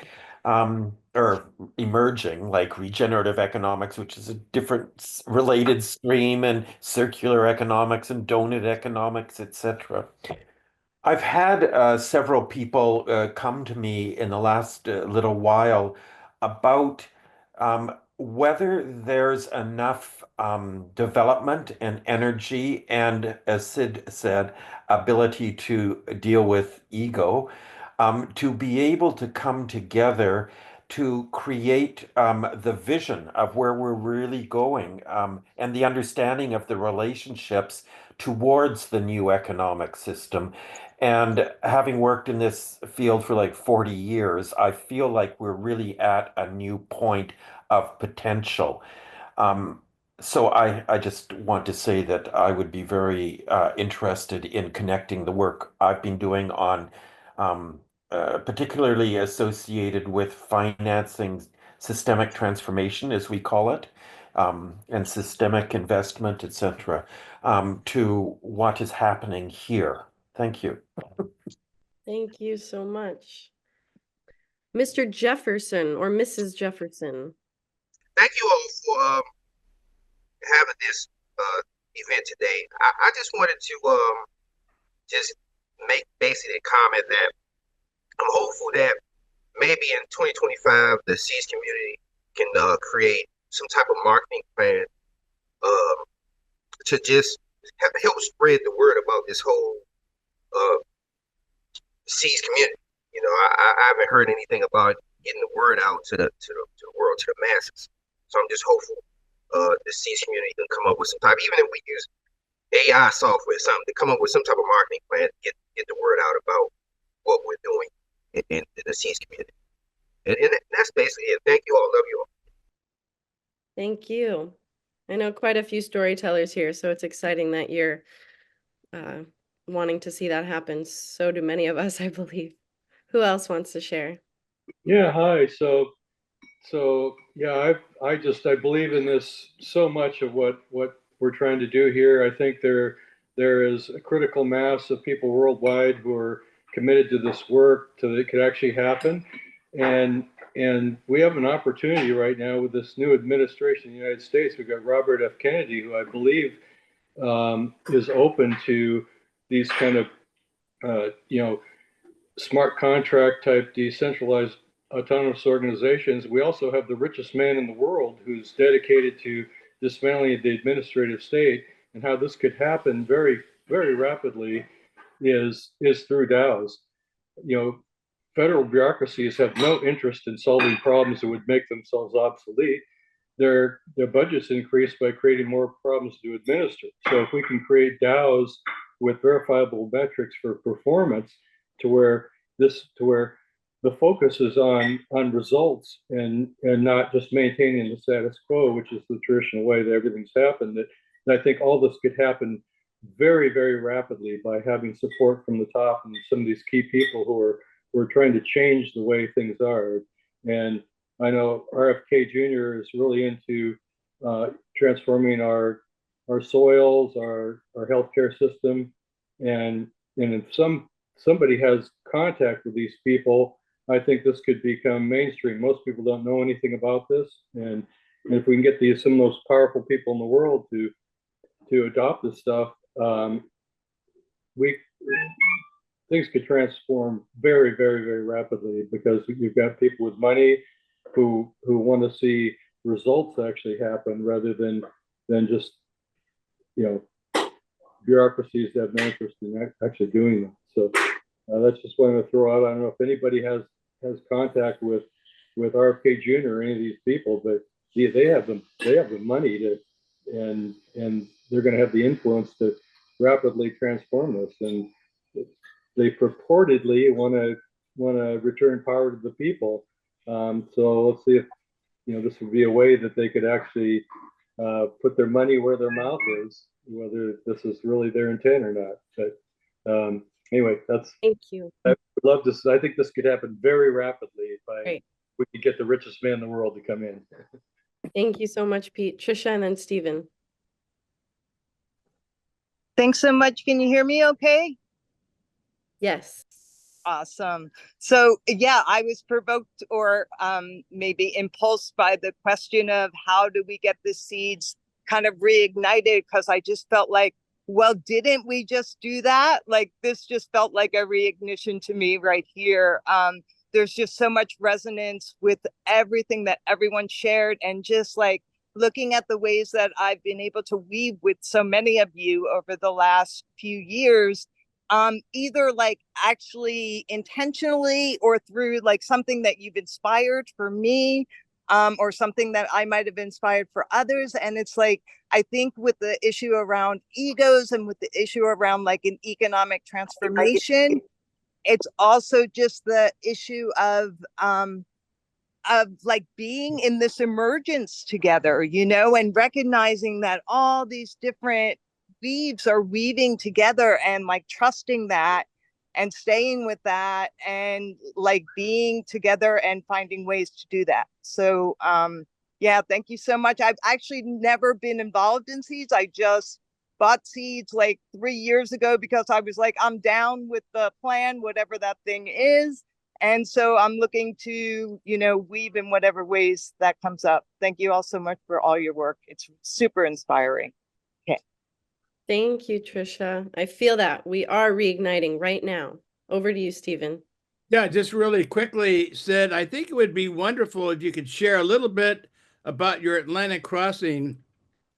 or emerging, like regenerative economics, which is a different related stream, and circular economics and donut economics, etc. I've had several people come to me in the last little while about whether there's enough development and energy and, as Sid said, ability to deal with ego, to be able to come together to create the vision of where we're really going, and the understanding of the relationships towards the new economic system. And having worked in this field for like 40 years, I feel like we're really at a new point of potential. So I just want to say that I would be very interested in connecting the work I've been doing on, particularly associated with financing systemic transformation, as we call it, and systemic investment, etc., to what is happening here. Thank you. Thank you so much. Mr. Jefferson or Mrs. Jefferson. Thank you all for having this event today. I just wanted to just make basically a comment that I'm hopeful that maybe in 2025 the SEEDS community can create some type of marketing plan to just help spread the word about this whole SEEDS community. You know, I haven't heard anything about getting the word out to the world, to the masses. So I'm just hopeful the SEEDS community can come up with some type, even if we use AI software or something, to come up with some type of marketing plan to get the word out about what we're doing in the SEEDS community. And that's basically it. Thank you all. Love you all. Thank you. I know quite a few storytellers here, so it's exciting that you're wanting to see that happen. So do many of us, I believe. Who else wants to share? Yeah, hi. So yeah, I believe in this so much of what we're trying to do here. I think there is a critical mass of people worldwide who are committed to this work, so that it could actually happen. And we have an opportunity right now with this new administration in the United States. We've got Robert F. Kennedy, who I believe is open to these kind of smart contract type decentralized autonomous organizations. We also have the richest man in the world who's dedicated to dismantling the administrative state, and how this could happen very, very rapidly is through DAOs. You know, federal bureaucracies have no interest in solving problems that would make themselves obsolete. Their budgets increase by creating more problems to administer. So if we can create DAOs with verifiable metrics for performance, to where the focus is on results and not just maintaining the status quo, which is the traditional way that everything's happened. And I think all this could happen very, very rapidly by having support from the top and some of these key people who are trying to change the way things are. And I know RFK Jr. is really into transforming our soils, our healthcare system, and if somebody has contact with these people, I think this could become mainstream. Most people don't know anything about this, and if we can get some of those powerful people in the world to adopt this stuff, things could transform very, very, very rapidly, because you've got people with money who want to see results actually happen rather than just bureaucracies that have no interest in actually doing that. So that's just what I'm going to throw out. I don't know if anybody has contact with RFK Jr. or any of these people, but they have the money to, and they're going to have the influence to rapidly transform this. And they purportedly want to return power to the people. So let's see if this would be a way that they could actually put their money where their mouth is, whether this is really their intent or not. But anyway, thank you. I would love to. I think this could happen very rapidly if we could get the richest man in the world to come in. Thank you so much, Pete. Trisha, and then Stephen. Thanks so much. Can you hear me okay? Yes. Awesome. So yeah, I was provoked or maybe impulsed by the question of how do we get the seeds kind of reignited, because I just felt like, well, didn't we just do that? Like, this just felt like a reignition to me right here. There's just so much resonance with everything that everyone shared, and just like looking at the ways that I've been able to weave with so many of you over the last few years, either like actually intentionally or through like something that you've inspired for me, or something that I might have inspired for others. And it's like, I think with the issue around egos and with the issue around like an economic transformation, it's also just the issue of like being in this emergence together, and recognizing that all these different weaves are weaving together, and like trusting that and staying with that and like being together and finding ways to do that. So yeah, thank you so much. I've actually never been involved in seeds. I just bought seeds like 3 years ago because I was like, I'm down with the plan, whatever that thing is. And so I'm looking to, weave in whatever ways that comes up. Thank you all so much for all your work. It's super inspiring. Okay. Thank you, Trisha. I feel that we are reigniting right now. Over to you, Stephen. Yeah, just really quickly, Sid, I think it would be wonderful if you could share a little bit about your Atlantic crossing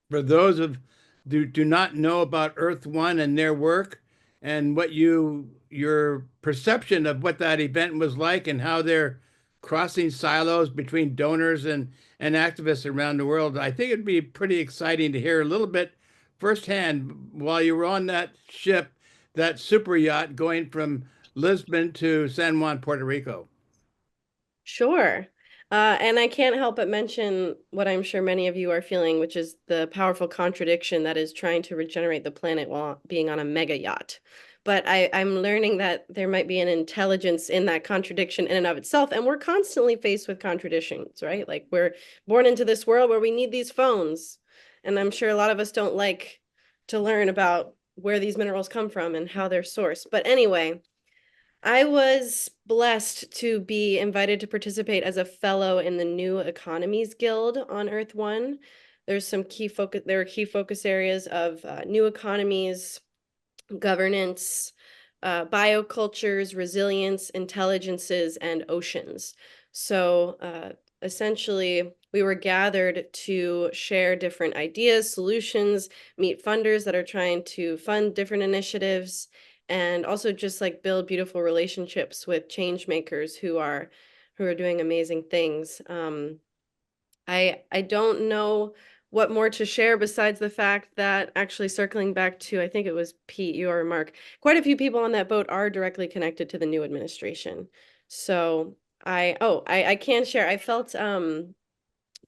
for those of do not know about Earth One and their work, and what your perception of what that event was like, and how they're crossing silos between donors and activists around the world. I think it'd be pretty exciting to hear a little bit firsthand while you were on that ship, that super yacht going from Lisbon to San Juan, Puerto Rico. Sure. And I can't help but mention what I'm sure many of you are feeling, which is the powerful contradiction that is trying to regenerate the planet while being on a mega yacht. But I'm learning that there might be an intelligence in that contradiction in and of itself. And we're constantly faced with contradictions, right? Like, we're born into this world where we need these phones. And I'm sure a lot of us don't like to learn about where these minerals come from and how they're sourced. But anyway, I was blessed to be invited to participate as a fellow in the New Economies Guild on Earth One. There's some key focus. There are key focus areas of new economies, governance, biocultures, resilience, intelligences, and oceans. So essentially, we were gathered to share different ideas, solutions, meet funders that are trying to fund different initiatives, and also just like build beautiful relationships with change makers who are doing amazing things. I don't know what more to share besides the fact that, actually circling back to, I think it was Pete, your remark, quite a few people on that boat are directly connected to the new administration. So I can share. I felt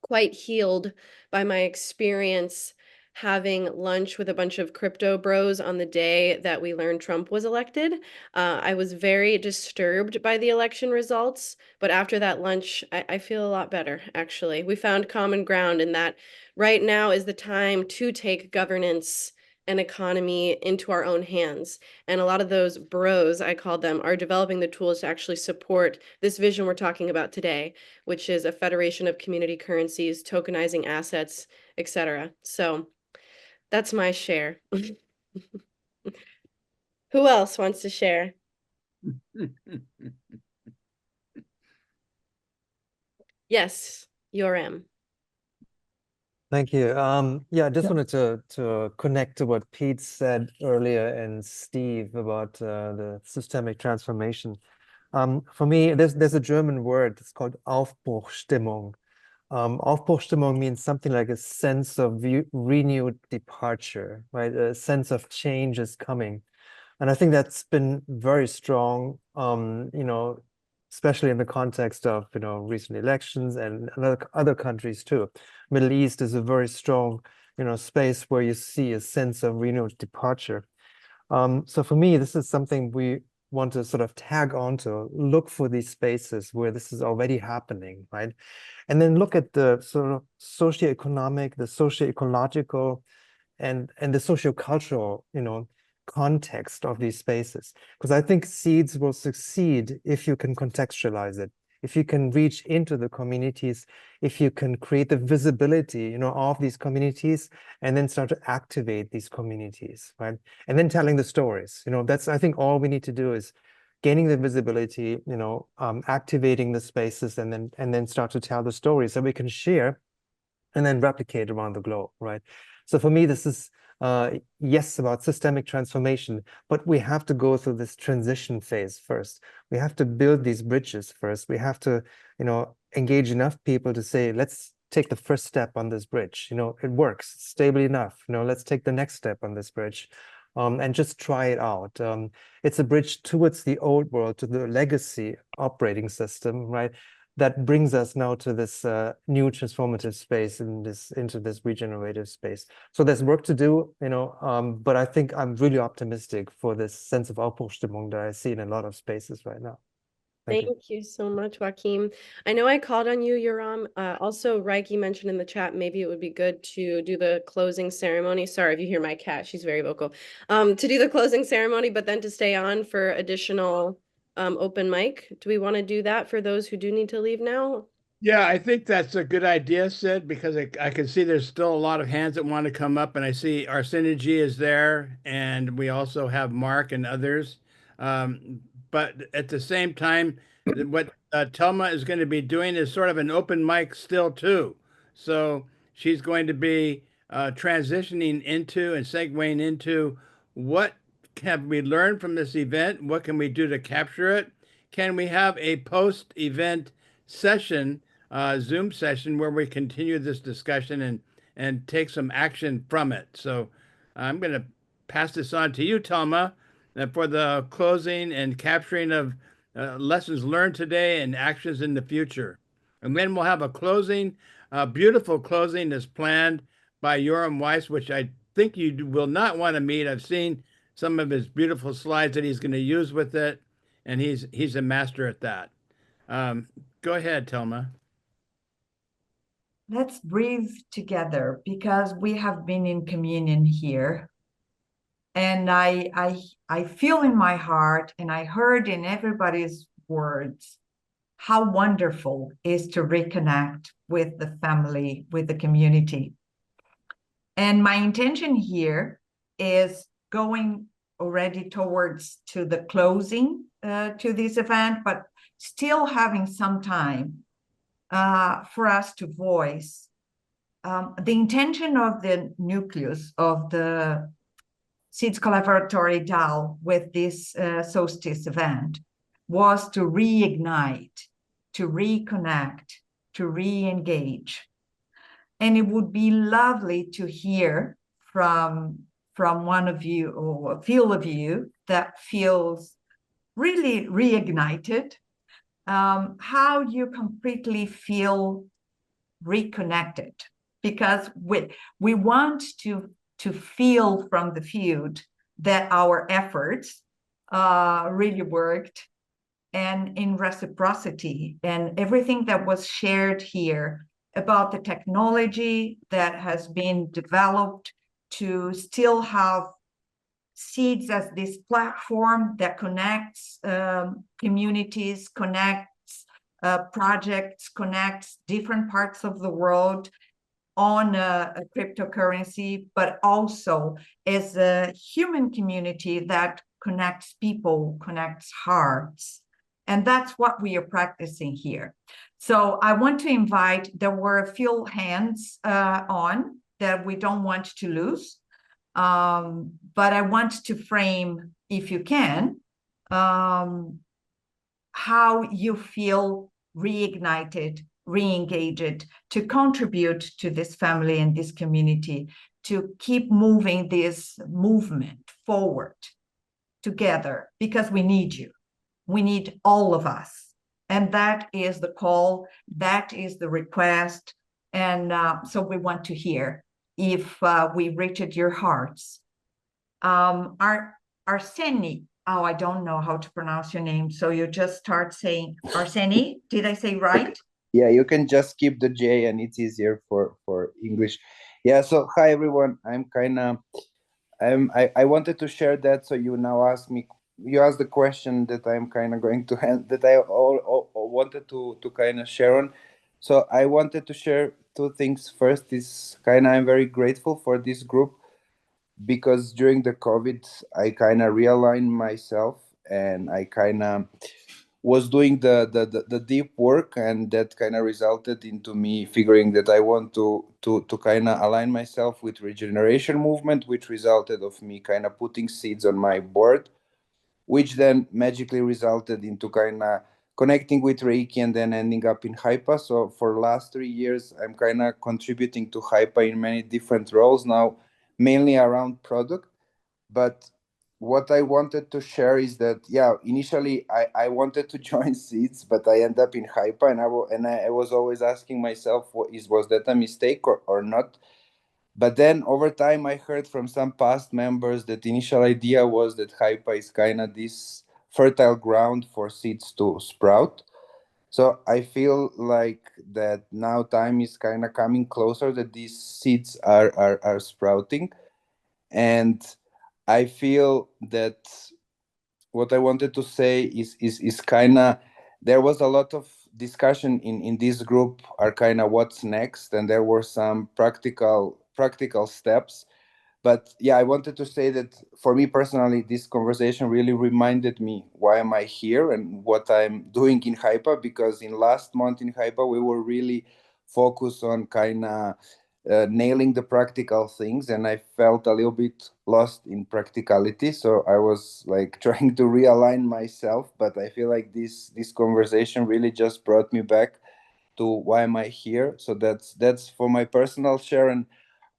quite healed by my experience having lunch with a bunch of crypto bros on the day that we learned Trump was elected. I was very disturbed by the election results, but after that lunch, I feel a lot better, actually. We found common ground in that right now is the time to take governance and economy into our own hands. And a lot of those bros, I call them, are developing the tools to actually support this vision we're talking about today, which is a federation of community currencies, tokenizing assets, etc. So that's my share. Who else wants to share? Yes, Yoram. Thank you. Yeah, I just wanted to connect to what Pete said earlier and Steve about the systemic transformation. For me, there's a German word, it's called Aufbruchstimmung. Aufbruchstimmung means something like a sense of renewed departure, right? A sense of change is coming. And I think that's been very strong, you know, especially in the context of, you know, recent elections and other countries too. Middle East is a very strong, you know, space where you see a sense of renewed departure. So for me, this is something we want to sort of tag onto, look for these spaces where this is already happening, right? And then look at the sort of socioeconomic, the socio-ecological, and the socio-cultural, you know, context of these spaces. Because I think SEEDS will succeed if you can contextualize it, if you can reach into the communities, if you can create the visibility, you know, of these communities, and then start to activate these communities, right? And then telling the stories, you know, that's, I think all we need to do is gaining the visibility, you know, activating the spaces, and then start to tell the stories so we can share and then replicate around the globe, right? So for me, this is, yes, about systemic transformation, but we have to go through this transition phase first. We have to build these bridges first. We have to, you know, engage enough people to say, let's take the first step on this bridge. You know, it works, it's stable enough. You know, let's take the next step on this bridge. And just try it out. It's a bridge towards the old world, to the legacy operating system, right? That brings us now to this new transformative space into this regenerative space. So there's work to do, you know, but I think I'm really optimistic for this sense of Aufbruchstimmung that I see in a lot of spaces right now. Thank you so much, Joachim. I know I called on you, Yoram. Also, Rieki mentioned in the chat, maybe it would be good to do the closing ceremony. Sorry if you hear my cat, she's very vocal. To do the closing ceremony, but then to stay on for additional open mic. Do we want to do that for those who do need to leave now? Yeah, I think that's a good idea, Sid, because I can see there's still a lot of hands that want to come up, and I see Arsenjie is there, and we also have Mark and others. But at the same time, what Telma is going to be doing is sort of an open mic still too. So she's going to be transitioning into and segueing into what have we learned from this event? What can we do to capture it? Can we have a post-event session, Zoom session, where we continue this discussion and take some action from it? So I'm going to pass this on to you, Telma, for the closing and capturing of lessons learned today and actions in the future. And then we'll have a closing, beautiful closing is planned by Yoram Weis, which I think you will not want to meet. I've seen some of his beautiful slides that he's going to use with it, and he's a master at that. Go ahead, Telma. Let's breathe together, because we have been in communion here. And I feel in my heart, and I heard in everybody's words, how wonderful it is to reconnect with the family, with the community. And my intention here is going already towards to the closing to this event, but still having some time for us to voice the intention of the nucleus of the SEEDS Collaboratory DAO with this Solstice event was to reignite, to reconnect, to re-engage. And it would be lovely to hear from one of you, or a few of you that feels really reignited, how you completely feel reconnected. Because we want to feel from the field that our efforts really worked, and in reciprocity, and everything that was shared here about the technology that has been developed to still have SEEDS as this platform that connects communities, connects projects, connects different parts of the world on a cryptocurrency, but also as a human community that connects people, connects hearts. And that's what we are practicing here. So I want to invite, there were a few hands on that we don't want to lose. But I want to frame, if you can, how you feel reignited, re-engaged to contribute to this family and this community, to keep moving this movement forward together, because we need you. We need all of us. And that is the call, that is the request. And so we want to hear if we reached your hearts. Arsenjie, oh, I don't know how to pronounce your name, so you just start saying Arsenjie. Did I say right? Yeah, you can just skip the J and it's easier for English. Yeah, so hi everyone. I wanted to share that, so you now ask me, you asked the question that I'm kind of going to that I all wanted to kind of share on. So I wanted to share two things. First is I'm very grateful for this group, because during the COVID, I kind of realigned myself, and I kind of was doing the deep work, and that kind of resulted into me figuring that I want to kind of align myself with regeneration movement, which resulted of me kind of putting seeds on my board, which then magically resulted into kind of connecting with Rieki and then ending up in HYPA. So for the last 3 years, I'm kind of contributing to HYPA in many different roles now, mainly around product. But what I wanted to share is that, yeah, initially I wanted to join Seeds, but I ended up in HYPA, and I was always asking myself, was that a mistake or not? But then over time, I heard from some past members that the initial idea was that HYPA is kind of this fertile ground for seeds to sprout. So I feel like that now time is kind of coming closer, that these seeds are sprouting. And I feel that what I wanted to say is kind of, there was a lot of discussion in this group are kind of what's next, and there were some practical steps. But yeah, I wanted to say that for me personally, this conversation really reminded me why am I here and what I'm doing in HYPA, because in last month in HYPA, we were really focused on kind of nailing the practical things, and I felt a little bit lost in practicality. So I was like trying to realign myself, but I feel like this conversation really just brought me back to why am I here. So that's for my personal share. And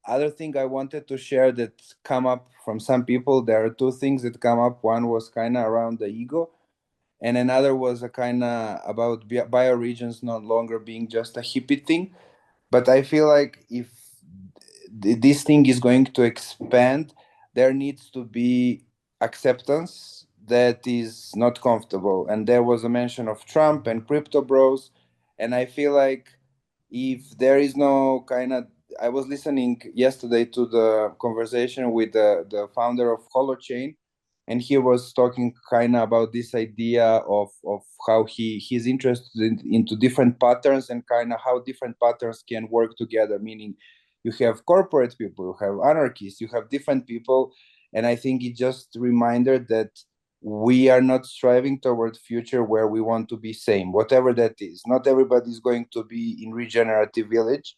other thing I wanted to share that come up from some people, there are two things that come up. One was kind of around the ego, and another was a kind of about bioregions no longer being just a hippie thing. But I feel like if this thing is going to expand, there needs to be acceptance that is not comfortable. And there was a mention of Trump and crypto bros. And I feel like if there is no kind of, I was listening yesterday to the conversation with the founder of Holochain, and he was talking kind of about this idea of how he's interested into different patterns, and kind of how different patterns can work together, meaning you have corporate people, you have anarchists, you have different people. And I think it just reminder that we are not striving toward future where we want to be same, whatever that is. Not everybody is going to be in regenerative village,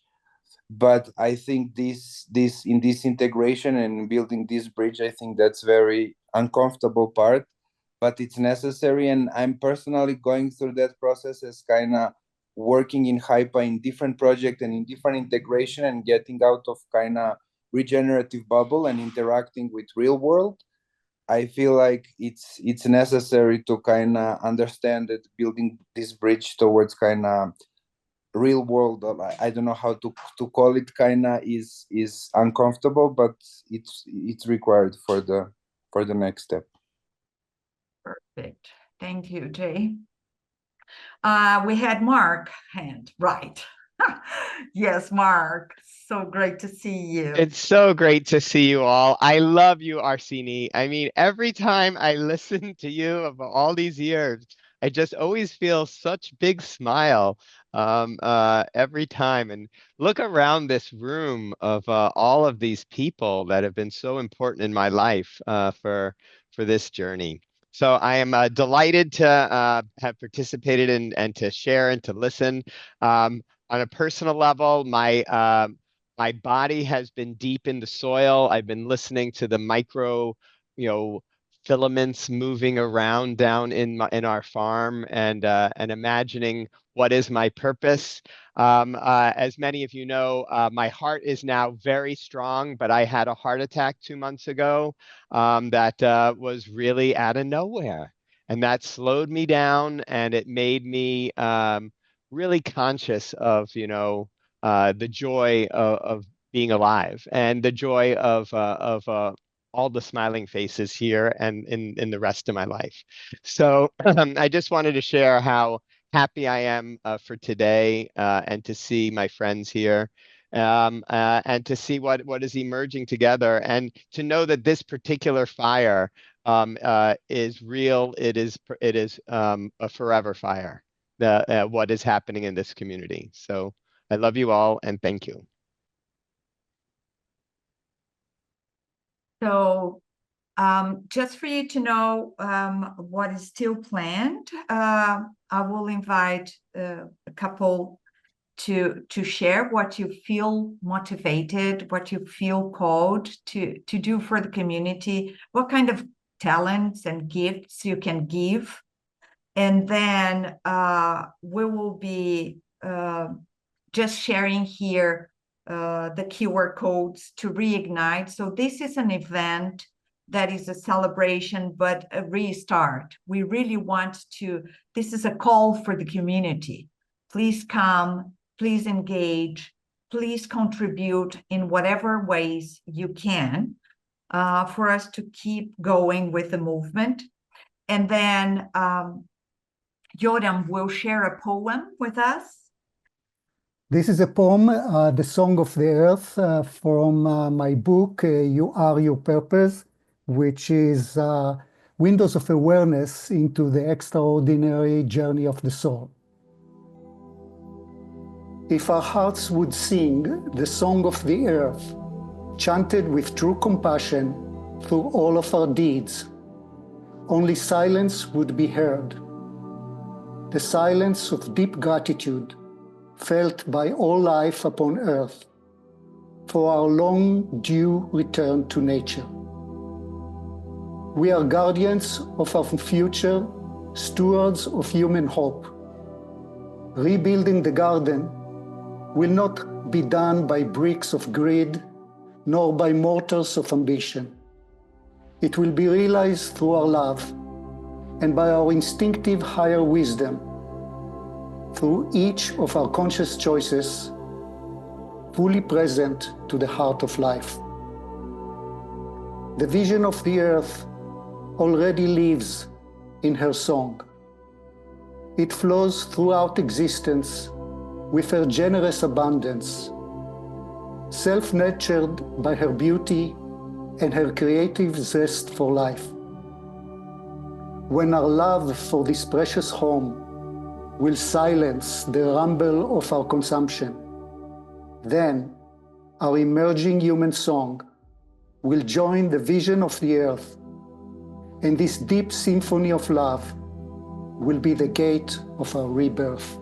but I think this in this integration and building this bridge, I think that's very uncomfortable part, but it's necessary. And I'm personally going through that process as kind of working in HYPA in different projects and in different integration, and getting out of kind of regenerative bubble and interacting with real world. I feel like it's necessary to kind of understand that building this bridge towards kind of real world, I don't know how to call it, kind of is uncomfortable, but it's required for the next step. Perfect. Thank you, Jay. We had Mark hand, right? Yes, Mark. So great to see you. It's so great to see you all. I love you, Arsenjie. I mean, every time I listen to you of all these years, I just always feel such big smile every time. And look around this room of all of these people that have been so important in my life for this journey. So I am delighted to have participated and to share and to listen. On a personal level, my body has been deep in the soil. I've been listening to the micro, filaments moving around down in our farm, and imagining what is my purpose. As many of you know, my heart is now very strong, but I had a heart attack 2 months ago that was really out of nowhere, and that slowed me down, and it made me really conscious of the joy of being alive, and the joy of all the smiling faces here and in the rest of my life. So I just wanted to share how happy I am for today, and to see my friends here, and to see what is emerging together, and to know that this particular fire is real. It is a forever fire. What is happening in this community. So I love you all, and thank you. So just for you to know what is still planned, I will invite a couple to share what you feel motivated, what you feel called to do for the community, what kind of talents and gifts you can give. And then we will be just sharing here the QR codes to reignite. So this is an event that is a celebration, but a restart. We really want to, this is a call for the community. Please come, please engage, please contribute in whatever ways you can for us to keep going with the movement. And then Yoram will share a poem with us. This is a poem, The Song of the Earth, from my book, You Are Your Purpose, which is Windows of Awareness into the Extraordinary Journey of the Soul. If our hearts would sing the song of the earth, chanted with true compassion through all of our deeds, only silence would be heard. The silence of deep gratitude felt by all life upon earth for our long due return to nature. We are guardians of our future, stewards of human hope. Rebuilding the garden will not be done by bricks of greed, nor by mortars of ambition. It will be realized through our love and by our instinctive higher wisdom, through each of our conscious choices, fully present to the heart of life. The vision of the earth already lives in her song. It flows throughout existence with her generous abundance, self-nurtured by her beauty and her creative zest for life. When our love for this precious home will silence the rumble of our consumption, then our emerging human song will join the vision of the earth, and this deep symphony of love will be the gate of our rebirth.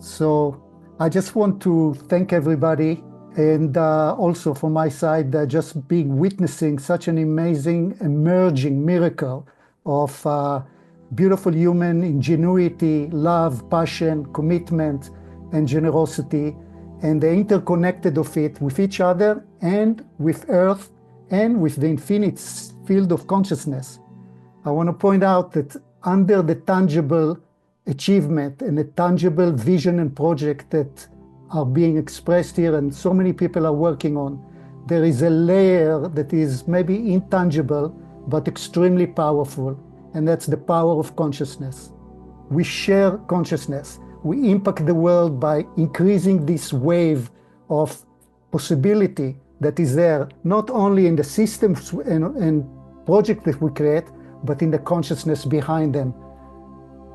So I just want to thank everybody, and also from my side, just being witnessing such an amazing emerging miracle of beautiful human ingenuity, love, passion, commitment, and generosity, and the interconnected of it with each other and with Earth and with the infinite field of consciousness. I want to point out that under the tangible achievement and the tangible vision and project that are being expressed here and so many people are working on, there is a layer that is maybe intangible but extremely powerful, and that's the power of consciousness. We share consciousness. We impact the world by increasing this wave of possibility that is there, not only in the systems and projects that we create, but in the consciousness behind them.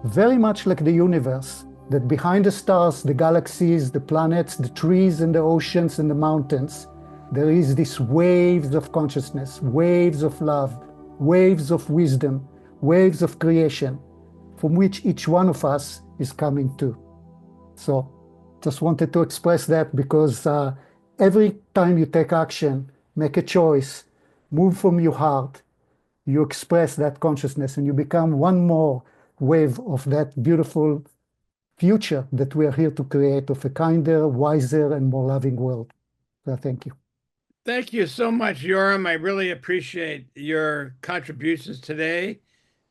Very much like the universe, that behind the stars, the galaxies, the planets, the trees and the oceans and the mountains, there is this waves of consciousness, waves of love, waves of wisdom waves of creation from which each one of us is coming to. So just wanted to express that because every time you take action, make a choice, move from your heart, you express that consciousness and you become one more wave of that beautiful future that we are here to create, of a kinder, wiser, and more loving world. So thank you. Thank you so much, Yoram. I really appreciate your contributions today,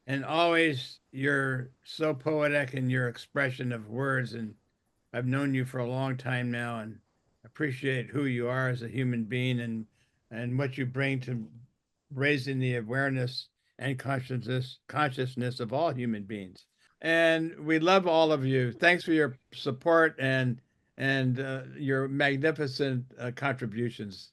and always you're so poetic in your expression of words. And I've known you for a long time now and appreciate who you are as a human being and what you bring to raising the awareness and consciousness of all human beings. And we love all of you. Thanks for your support and your magnificent contributions.